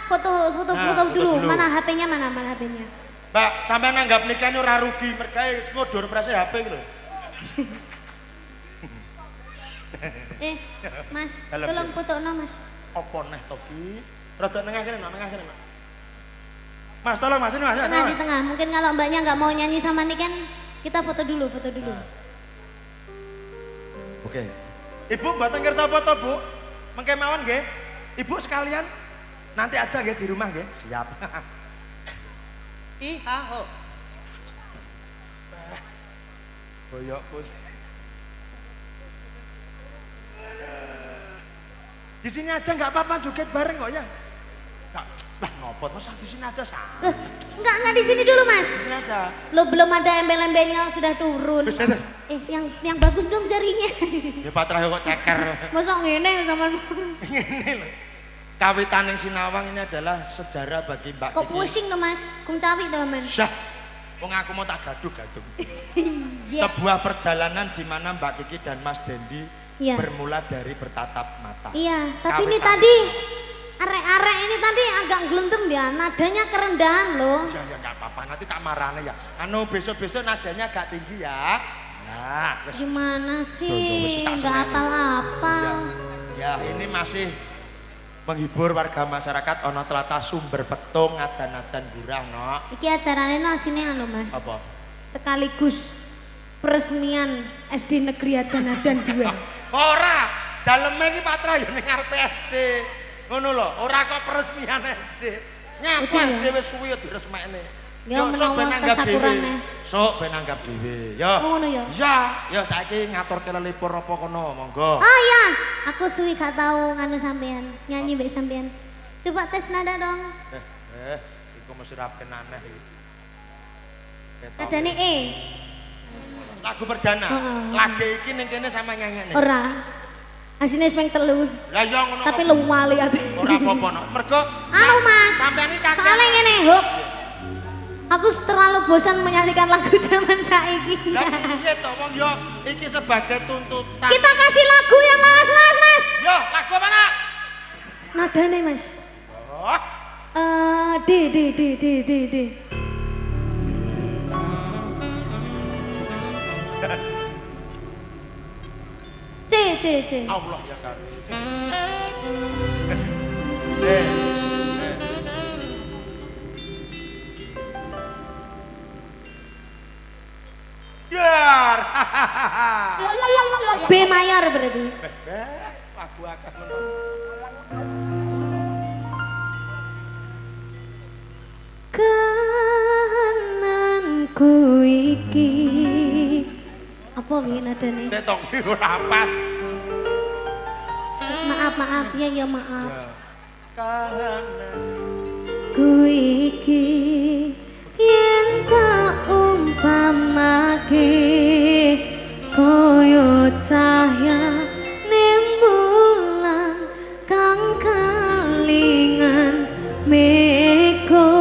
foto Nah, foto dulu. dulu. Mana HP-nya mana HP-nya? Mbak, sampai nanggap nikah ini ora rugi, mereka ngodor prese HP gitu. Mas, Dalam tolong dia. foto Mas. Apa neh toki? Rada nengah kene, nengah kene. Mas, tolong Mas, ini Mas. Tengah di tengah. Mungkin kalau Mbaknya nggak mau nyanyi sama Niken, kita foto dulu. Oke. Ibu mboten kersa foto, Bu. Mengke mawon nggih. Ibu sekalian nanti aja nggih di rumah nggih. Siap. Ihaho. Boyokku. Di sini aja nggak apa-apa joget bareng kok ya. Nggak, lah ngopot masa di sini aja sah. Enggak di sini dulu Mas. Di sini aja. Lo belum ada embel-embelnya sudah turun. Wis, wis. Yang bagus dong jarinya. Ya Patra kok ceker. Masa ngene sama Ini loh. Kawitaning Sinawang ini adalah sejarah bagi Mbak kok Kiki. pusing tuh Mas. Kung cawi tuh men. Syah. Wong aku mau tak gaduh-gaduh. Sebuah perjalanan di mana Mbak Kiki dan Mas Dendi bermula dari bertatap mata. Iya, tapi ini tadi arek-arek ini tadi agak gelentem ya, nadanya kerendahan loh. Ya nggak apa-apa, nanti tak marahnya ya. Anu besok-besok nadanya agak tinggi ya. Nah, gimana sih? Nggak apal-apal. Ya ini masih menghibur warga masyarakat ono telata sumber petung adan-adan gurah no. Iki acarane no sini anu Mas. Apa? Sekaligus peresmian SD Negeri Adan-Adan 2. Ora, daleme iki patra yo ning ngarepe SD. Ngono lho, ora kok peresmian SD. Nyapa SD wis suwi yo diresmekne. Ya menawa kesakurane. Sok ben anggap dhewe. Yo. Ngono ya. Iya, ya saiki ngaturke lelipur apa kono, monggo. Oh iya, aku suwi gak tahu nganu sampean, nyanyi mbek sampean. Coba tes nada dong. Iku mesti ra aneh iki. Nadane E. Lagu perdana. Lagi iki ning kene sama nyanyi. Ora. Asine wis ping 3. Lah iya ngono. Tapi lu wali ate. Ora apa-apa no. Mergo anu Mas. Sampean iki kakek. Soale ngene, Huk. Aku terlalu bosan menyanyikan lagu zaman saiki. Lah piye to wong yo iki sebagai tuntutan. Kita kasih lagu yang lawas-lawas, Mas. Yo, lagu apa nak? Nadane, Mas. Oh. D. C. Allah ya kan. Biar. B mayor berarti. Lagu akeh Kananku iki. Apa wi nadane? Setok ora pas. Maaf ya maaf. Kananku iki yen tak umpamake koyo cahya nembulan kang kalingan meko.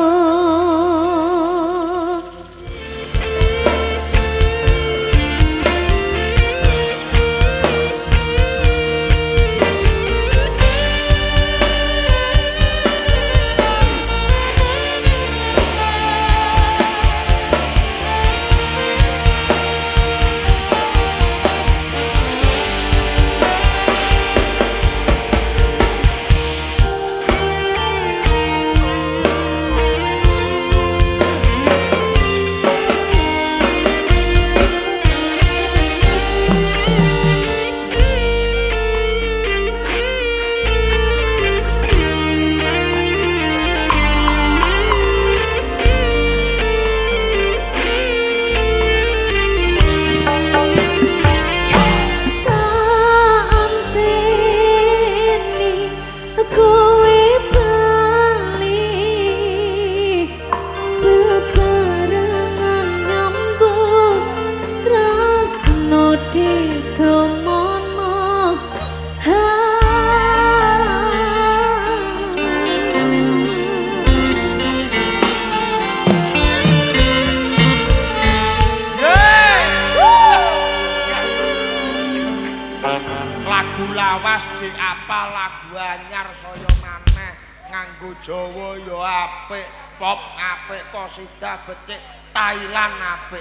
lawas jek apa lagu anyar saya maneh nganggo Jawa ya apik, pop apik, qasidah becik, Thailand apik.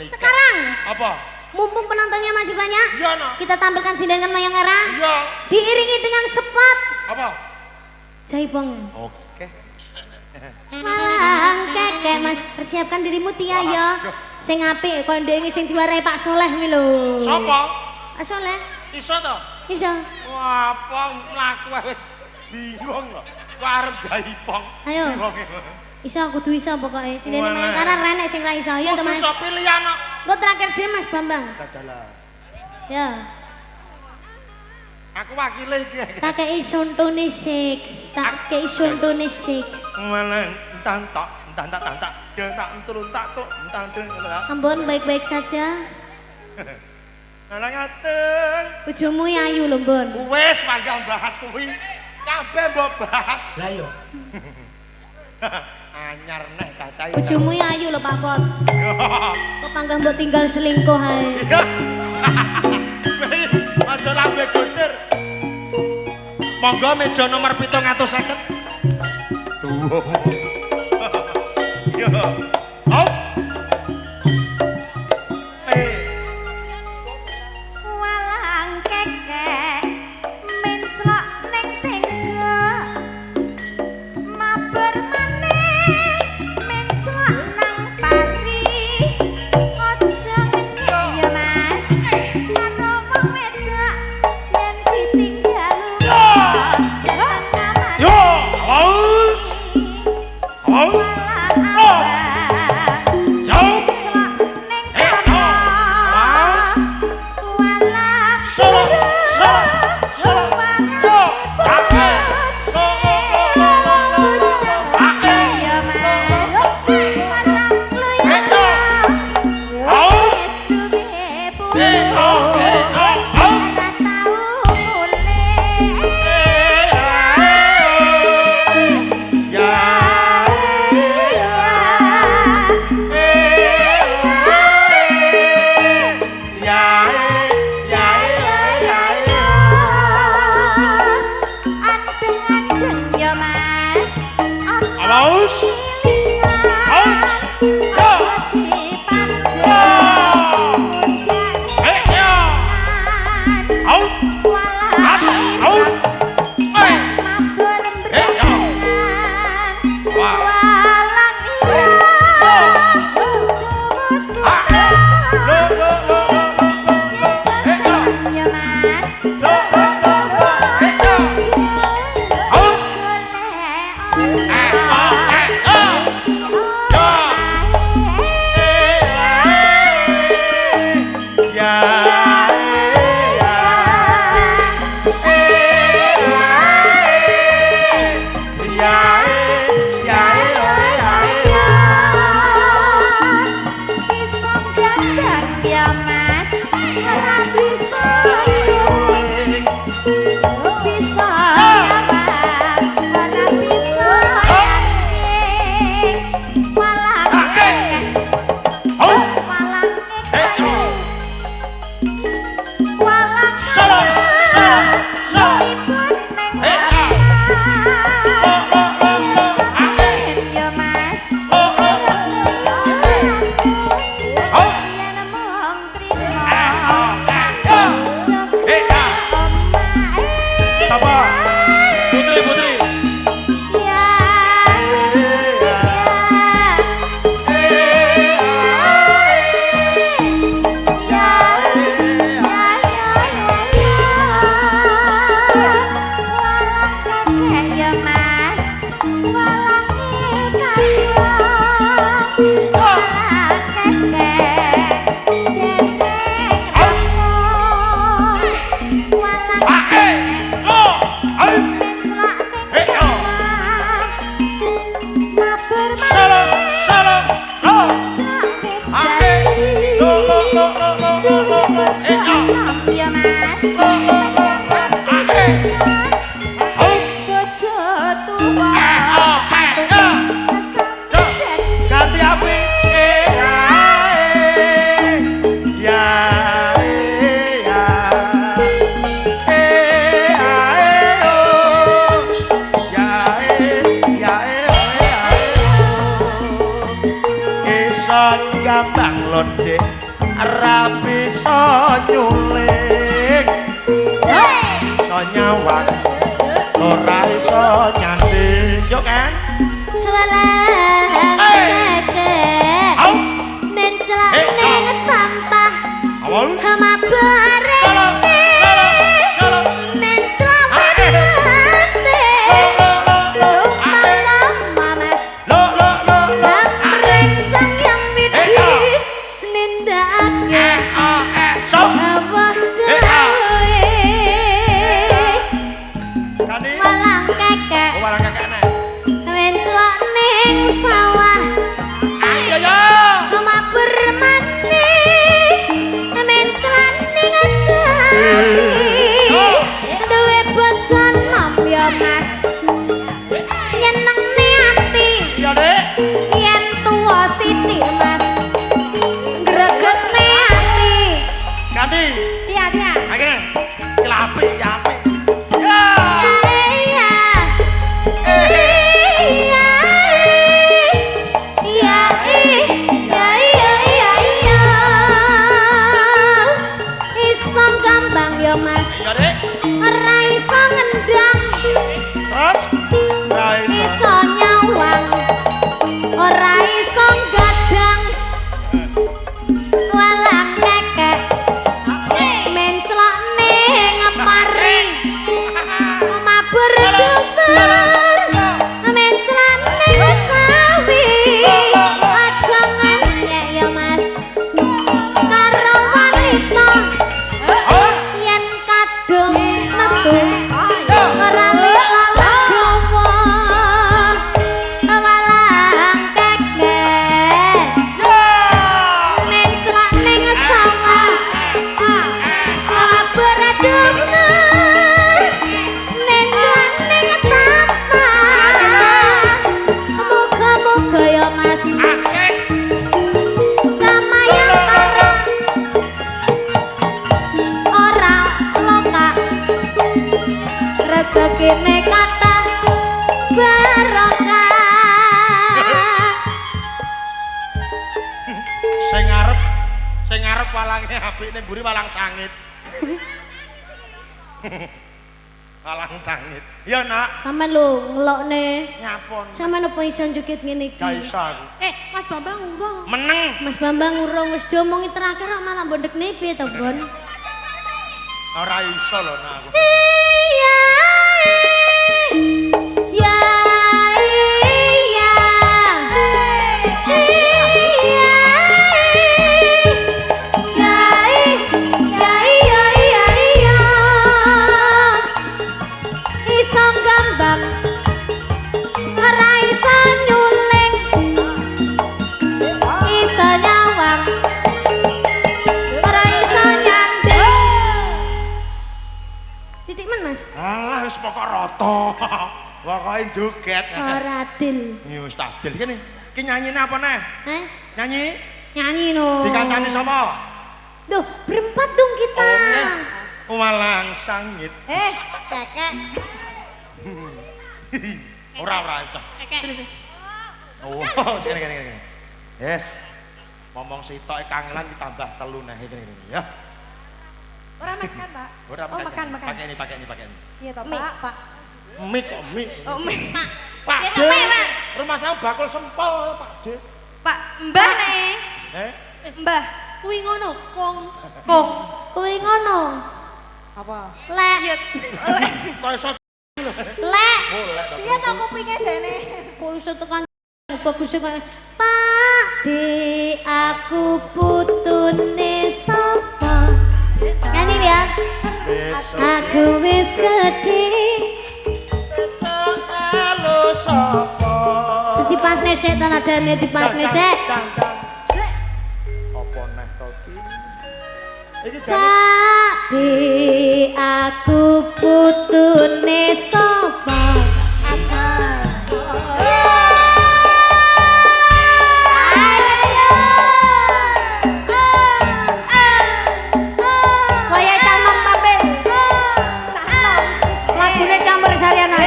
Sekarang apa? Mumpung penontonnya masih banyak, iya, no. Kita tampilkan sindengan Mayangkara. Iya. Diiringi dengan spot. Apa? Jaipong. Oke. Malang kekek Mas, persiapkan dirimu Tia ya. Sing apik kok ndek sing diwarai Pak Soleh kuwi lho. Sapa? Pak Soleh. Iso to? Iso. Wah, apa laku wis bingung lho. Kok arep Jaipong. Ayo. Iso kudu iso pokoke. Sindengan Mayangkara renek sing ra iso. Ya to Mas. Iso pilihan kok. Engko terakhir dhewe Mas Bambang. Dadalah. Ya. Aku wakile iki. Tak kei sontone 6. Tak kei sontone 6. Mana entak tak turun tak tuk Ambon baik-baik saja. Nang ngateng. Bojomu ayu lho, Mbon. Wis mangga bahas kuwi. Kabeh mbok bahas. Lah yo. Anyar neh cacai. Bojomu ayu lho Pak Pot. Kok panggah mbok tinggal selingkuh ae. Aja lambe guntir. Monggo meja nomor 750. Tuh. Yo. Hop. Walang kekek menclok ning tenggo. Mabar maneh menclok nang pari. Aja ngenyek ya Mas. Karo wong wedok yen ditinggal jangan kamar. Yo, haus. Haus. walang kekek menclok ning pari mabur kuber menclok ning sawi aja ngenyek ya mas karo wanita yen kadung nesu ora legowo walang kekek menclok ning sawa mabur kuber menclok ning taman muga-muga ya mas samaya ora loka rezekine kata barokah sing ngarep walange apik ning mburi walang sangit. Walang sangit. Ya nak, sampean lho ngelokne nyapon. sampean apa iso njukit ngene iki Gak iso aku. Mas Bambang urung. Meneng. Mas Bambang urung wis diomongi terakhir kok malah mbondek nepi to Bon Ora iso lho nak aku. iya iya iya iso gambang ora iso nyuling iso nyawang ora iso nyandeng titik men mas Alah wis pokok rata. Pokoke joget. ora adil Ya wis tadil kene. Ki nyanyine apa neh? Nyanyi? nyanyi no Dikancani sapa? duh berempat dong kita Walang sangit. kakek Ora itu. Kakek. Oh, kene. Yes. Ngomong sitoke kangelan ditambah telu nah ini ya. Ora makan, Pak. Ora Oh, makan. Pakai ini. Iya toh, Pak. Mie kok mie. Oh, Pak Ya, D. Pak, Pak. Rumah saya bakul sempol Pak D. Pak, Mbah nih. Mbah, kuwi ngono, Kong. kuwi ngono Apa? lek Kok iso lek Piye to kupinge jene? kok iso tekan bagus kok Pak di aku putune sapa nyanyi ya aku wis gedhe halo sapa. dipasne sik tanadane dipasne sik Apa neh to ki? Iki jane Pak di aku putune sapa asal Waya campur kabeh. Lagune campur saliana.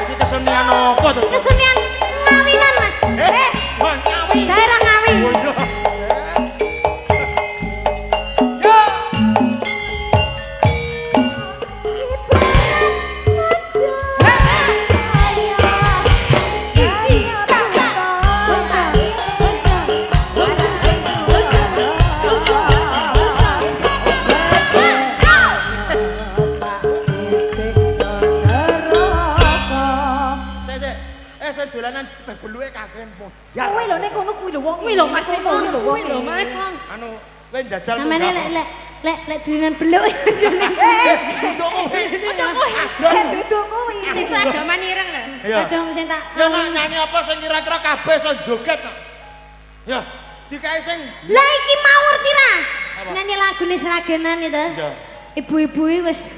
iki kesenian apa to? Kesenian ngawinan, Mas. Wah, nyawi. Daerah Ngawi. Oh, iya. Saya dolanan beluke kakean pun. Ya. Kuwi lho nek kono kuwi lho wong. Kuwi lho Mas, kuwi lho wong. kuwi lho Mas. Anu, kowe njajal Namane lek dolanan beluk. Duduk kuwi. Sing seragaman ireng lho. Iya. Kadang sing tak Ya nak nyanyi apa sing kira-kira kabeh iso joget nak. Ya, dikae sing Lah iki mawur tira. Apa? Nyanyi lagune seragenan itu. Iya. Ibu-ibu wis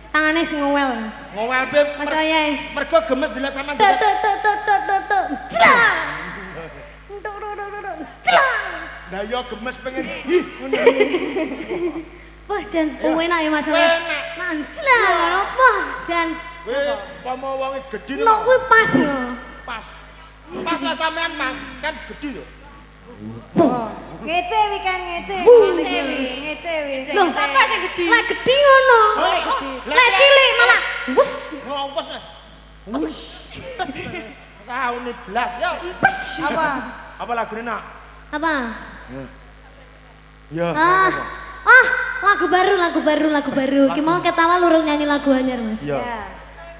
tangane sing ngowel. ngowel beb. Mas Ayae. Mergo gemes bila sama Tok joget. tok tok tok tok tok tok. Jlang. Tok tok tok tok. Jlang. Lah ya gemes pengen Wah, Jan, enak ya Mas. Enak. Manjlang apa? Jan. kowe pamo wonge gedhi Nok kuwi pas yo. pas. Pas lah sampean Mas, kan gedhi lho. Ngece wi kan ngece. Ngece wi. Loh, Apa sing gedhi? Lah gedhi ngono. Boleh gede. Lek cilik malah wus. Ngompos. Tahun ini belas, ya. Apa? Apa lagu ini nak? Apa? Ya. Lagu baru. Ki mau ketawa lurung nyanyi lagu anyar, Mas. Iya.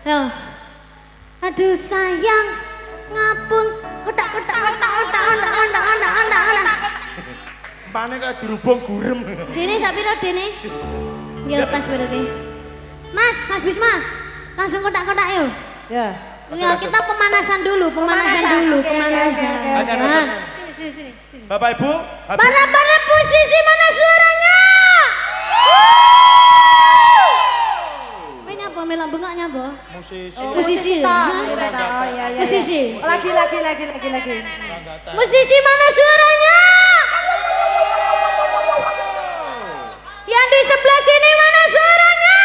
Yo. Aduh sayang, ngapun. Otak. Pane kayak dirubung gurem. Dene sak piro dene? Ya pas berarti. Mas Bisma. Langsung kotak-kotak yuk. Ya. Ya, kita pemanasan dulu. Oke. Sini. Bapak Ibu, Mana posisi mana suaranya? Apa melak bengak nyapa? Musisi. Oh iya. Musisi. Lagi. Musisi mana suaranya? Yang di sebelah sini mana suaranya?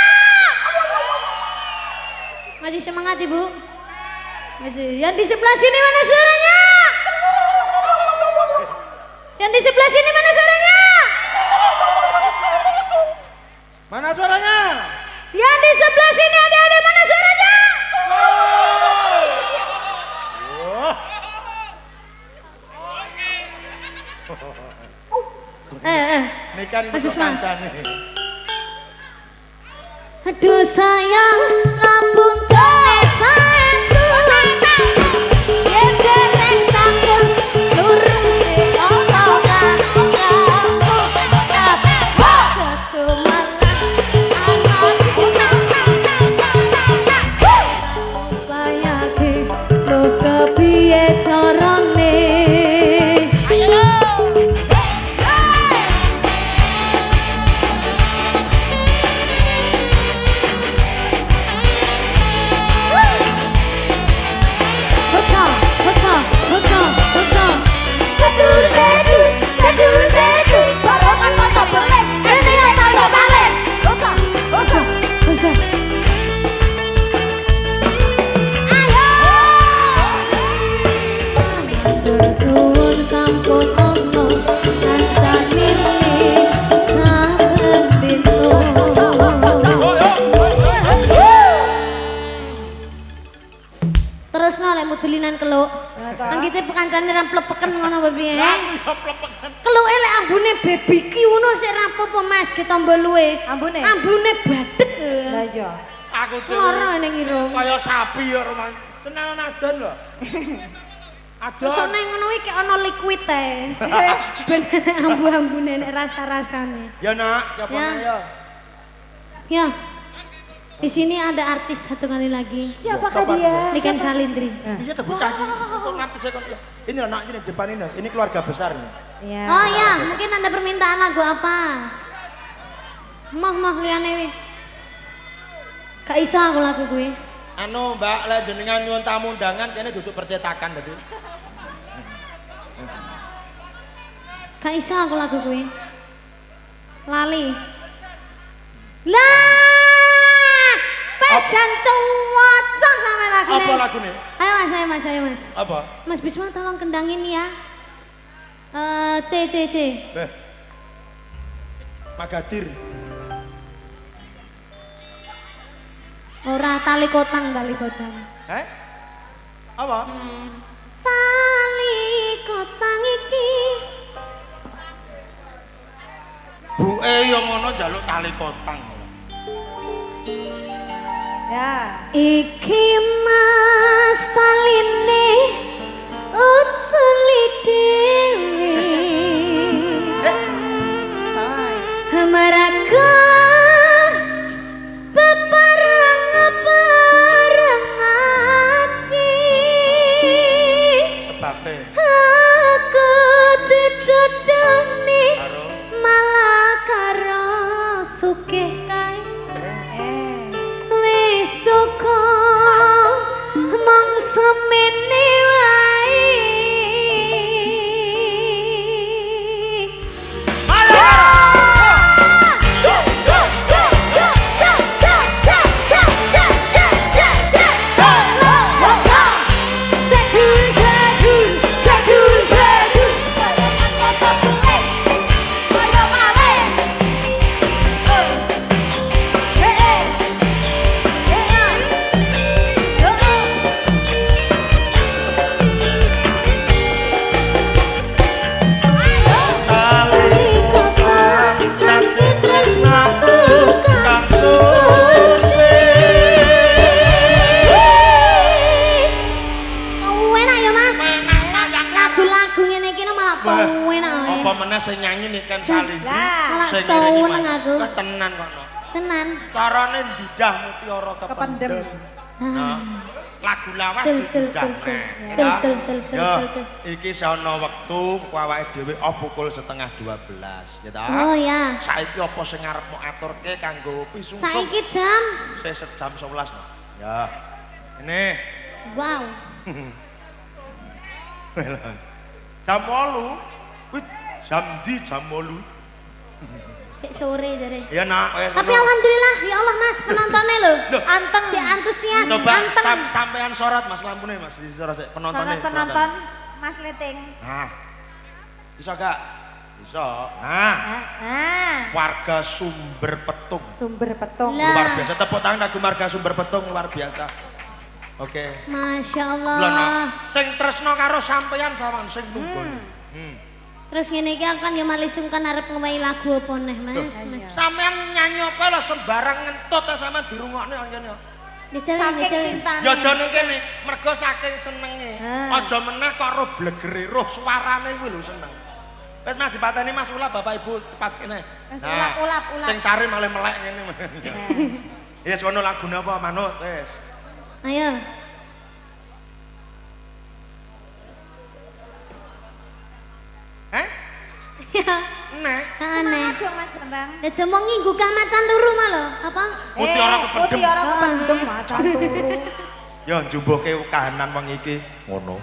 Masih semangat Ibu? Masih. Yang di sebelah sini mana suaranya? Yang di sebelah sini mana suaranya? mana suaranya? Yang di sebelah sini adik-adik mana suaranya? Ini kan untuk kancane. Aduh sayang, ngapun saestu. Yen dereng sampun lurung omongan. Dulinan keluk. Anggite pekancane ra plepeken ngono bae. Keluke lek ambune bebiki ngono sik ra apa-apa Mas, ki tambah luwe. Ambune? Ambune badhek. Lah iya. Aku lara ning irung. Kaya sapi ya Roman. Seneng adon lho. Adon. Kesone ngono iki ana liquid e. Ben ambu-ambune nek rasa-rasane. Ya nak, ya apa ya? Ya. Di sini ada artis satu kali lagi. Siapakah dia? Ini kan Salindri. Iya tuh bocah iki. Kok ngerti saya kok. Ini anak ini depan ini keluarga besar nih. Iya. Oh ya, mungkin ada permintaan lagu apa? Mah liyane wi. Gak iso aku lagu kuwi. Anu Mbak, lek jenengan nyuwun tamu undangan kene duduk percetakan tadi. Gak iso aku lagu kuwi. Lali. Lah! Pajan cuwocok sama lagune. Apa lagune? Ayo Mas. Apa? Mas Bisma tolong kendangin ya. C. Magadir. Ora tali kotang. Apa? Tali kotang iki. Buke yo ngono njaluk tali kotang. Ya. Iki mas taline uculi dewe. Hamaraga beparang-parangake. Sebabe. Aku dijodoni malah karo sugih kae. Wis cukup mong semene wae. meneh sing nyanyi nih kan Salindi. Malah Sing seneng aku. Wah tenan kok no. Tenan. Carane ndidah mutiara kependem. Nah, lagu lawas dididah. Iki sono wektu awake dhewe pukul 11:30 ya ta. Oh ya. Saiki apa sing arepmu aturke kanggo pisungsung? Saiki jam. Jam 11 no. Ya. Ini. Wow. Jam 8. Wih, jam di jam 8. Sik sore jare. Ya nak, tapi alhamdulillah ya Allah Mas penontonnya lho. Anteng si antusias. Coba anteng. sampean sorot Mas lampune Mas di sorot penontonnya. Penonton Mas Leting. Nah. Bisa gak? Bisa. Nah. Warga Sumber Petung. Sumber Petung. Luar biasa. Tepuk tangan kagum warga Sumber Petung luar biasa. Oke. Masya Allah. Lho sing tresno karo sampean sampean sing nunggu. Terus ngene iki akan ya malih sungkan arep ngowahi lagu apa neh Mas? Sampean nyanyi apa lho sembarang ngentut ta sampean dirungokne ngene. Saking cintane. Ya aja ning kene, mergo saking senenge. Aja meneh kok roh blegere roh suarane kuwi lho seneng. Wis Mas dipateni Mas ulap Bapak Ibu tepat kene. Ulap. Sing sari malah melek ngene. Wis ngono lagune apa manut wis. Ayo. Ya. Nek. Aneh. Dong Mas Bambang. Dadi mau nginggugah macan turu mah lho, apa? Mutiara kependem. Mutiara kependem macan turu. Ya njumbuhke kahanan wong iki ngono.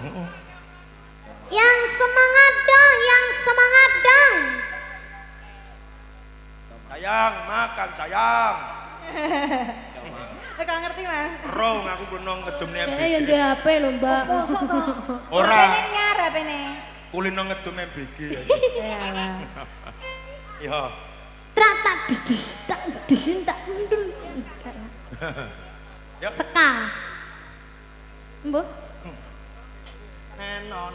Yang semangat dong, yang semangat dong. Sayang, makan sayang. Gak ngerti Mas. Rong aku kuno ngedumne Ya di HP lho, Mbak. Mosok to. Ora. HP-ne nyar HP-ne. Kulino ngedum MBG ya. Ya. Trata tak disin tak mundul. Seka. Mbok. Neno.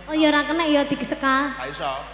Oh ya ora kena ya digeseka. Gak iso.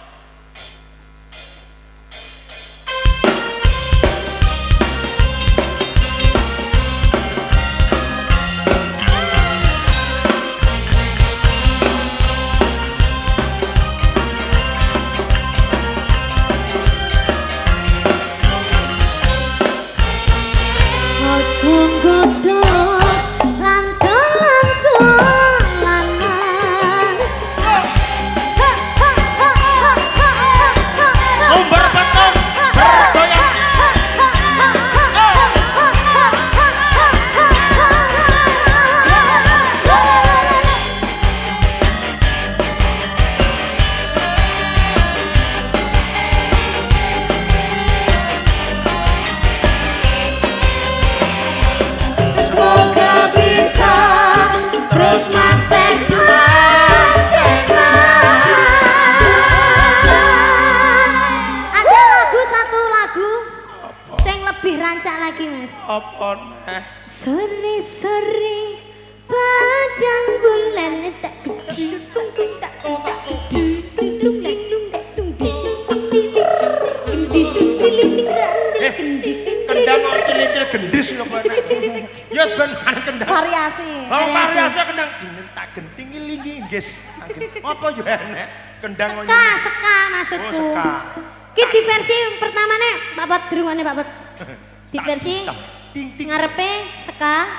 Apa neh? Sore-sore padang bulan tak kendang cilintil gendis lho kok. Ya ben kendang. Variasi. Oh, variasi kendang dinen tak genting lingi nggis. Apa yo enek kendang ngono. Seka maksudku. Oh, seka. Ki di versi pertamane Pak Bot dirungone Pak Bot. Di versi ngarepe seka,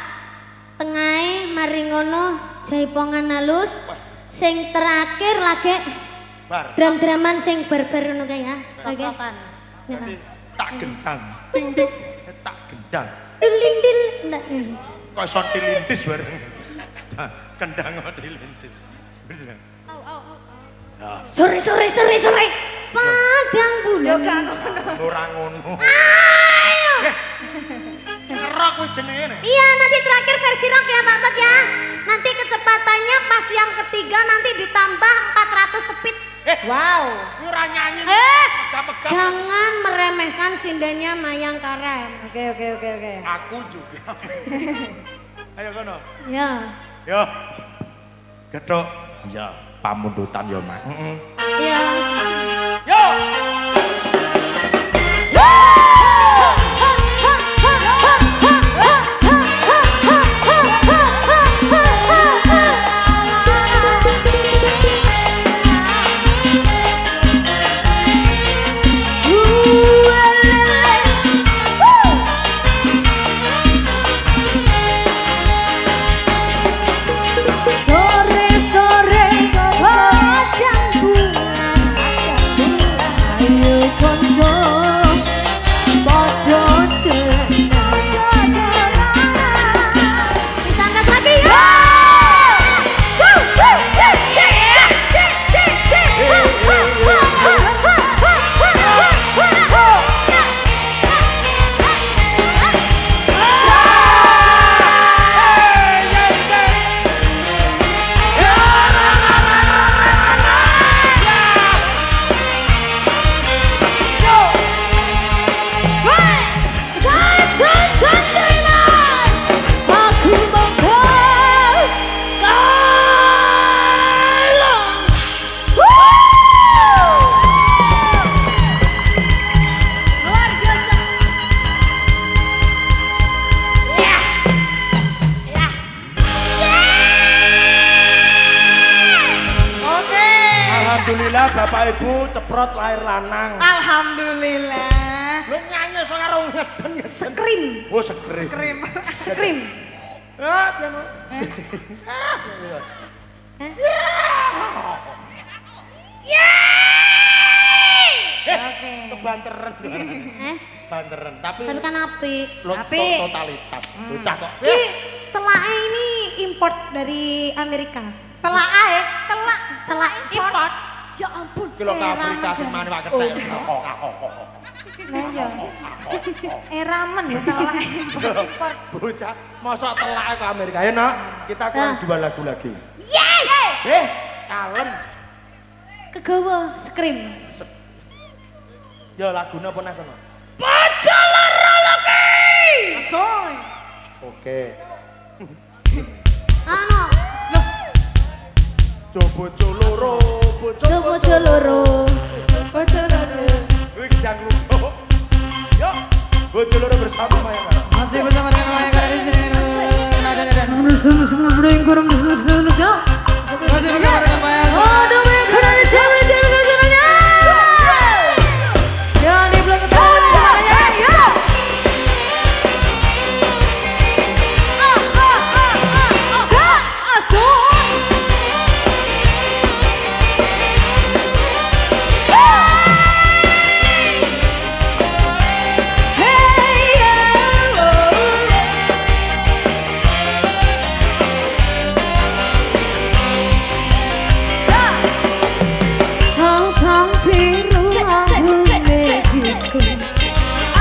tengahe mari ngono jaipongan halus, sing terakhir lagi dram-draman sing bar-bar ngono kae ya. Lagi. Tak gendang. Ting ting tak gendang. Tilindil. Kok iso tilintis bareng. Kendang kok tilintis. Sore. Padang bulan. Yo gak ngono. Ora ngono. Ayo. Rock kuwi jenenge. Iya, nanti terakhir versi rock ya Pak Bot ya. Nanti kecepatannya pas yang ketiga nanti ditambah 400 speed. Wow. Kuwi ora nyanyi. Jangan meremehkan sindanya Mayang Karen. Oke. Aku juga. Ayo kono. Ya. Yo. Gethuk. Iya, pamundutan yo, Mak. Iya. Yo. Alhamdulillah Bapak Ibu ceprot lahir lanang. Alhamdulillah. Lu nyanyi so karo ngeden. Skrim. Oh, skrim. Krim. Skrim. Ah, piano. Oke. Kebanteran. Banteran. Tapi Tapi kan apik. Apik. totalitas. Bocah kok. Ki telake ini import dari Amerika. Telak ae, telak. Telak import. Ya ampun. Kilo ke Afrika sing mane wak kethek. Nah ya. Ramen ya telak import. Bocah, mosok telake ke Amerika. Ayo nak, kita kurang 2 lagu lagi. Yes! Kalem. Kegawa skrim. Ya lagune apa nek kono? Pacalara lagi. Asoy. Oke. Ano, Bojo loro, bojo loro. Kuwi gedang lucu. Yuk, bojo loro bersama Maya. Masih bersama dengan Maya di sini. Masih bersama dengan Maya. Ya di belakang Maya.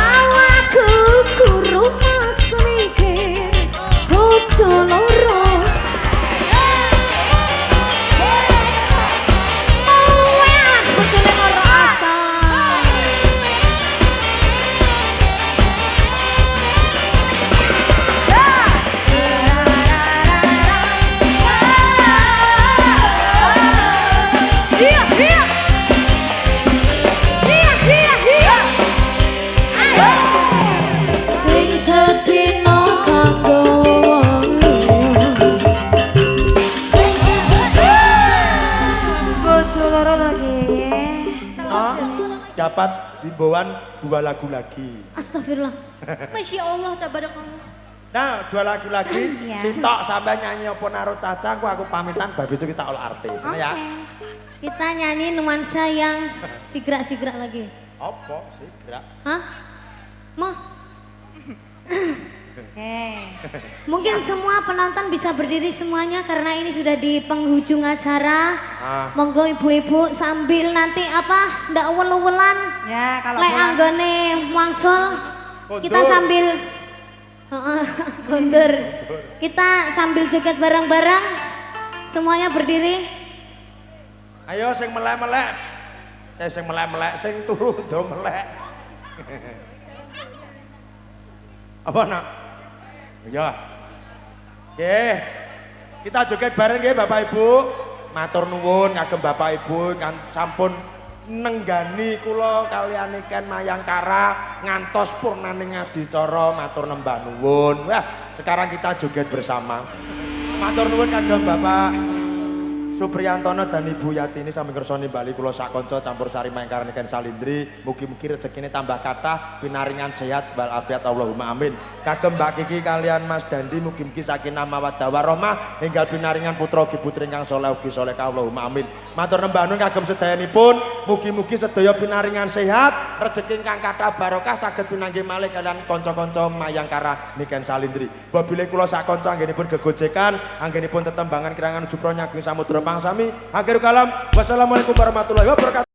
Awakku kuru mas mikir bojo loro. Oh ya, bojone loro asal. Iya, iya. Sing sedina kanggo Bojo loro lagi. Dapat himbauan 2 lagu lagi. Astagfirullah. Masya Allah, tabarakallah. Nah, 2 lagu lagi. Iya. Sintok sampai nyanyi apa naruh caca, aku pamitan babi itu kita olah artis. Ya. Kita nyanyi nuansa yang sigrak-sigrak lagi. Apa sih? Gerak. Hah? Mah? Eh. Mungkin semua penonton bisa berdiri semuanya karena ini sudah di penghujung acara. Monggo ibu-ibu sambil nanti apa? Ndak welu-welan. Ya kalau Lek pulang. anggone wangsul kita Kondur. sambil kondur. Kita sambil joget bareng-bareng. Semuanya berdiri. Ayo sing melek-melek. Sing melek-melek, sing turu do melek. Apa nak? Ya. Oke. Kita joget bareng nggih Bapak Ibu. Matur nuwun kagem Bapak Ibu kan sampun nenggani kula kaliyan iken Mayangkara ngantos purnaning adicara matur nembah nuwun. Wah, sekarang kita joget bersama. Matur nuwun kagem Bapak Supriyantono dan Ibu Yatini sami ngersani bali kula sak kanca campur sari Mayangkara niken Salindri. Mugi-mugi rezekine tambah kathah pinaringan sehat wal afiat Allahumma amin. Kagem Mbak Kiki kalian Mas Dandi mugi-mugi sakinah mawaddah warahmah enggal pinaringan putra ugi putri ingkang saleh ugi saleh Allahumma amin. Matur nembah nuwun kagem sedayanipun mugi-mugi sedaya pinaringan sehat, rezeki ingkang kathah barokah saged pinanggih malih kalian kanca-kanca Mayangkara niken Salindri. Babile kula sak kanca anggenipun gegojekan, anggenipun tetembangan kirangan jupra nyaging samudra pangsami. Akhirul kalam. Wassalamualaikum warahmatullahi wabarakatuh.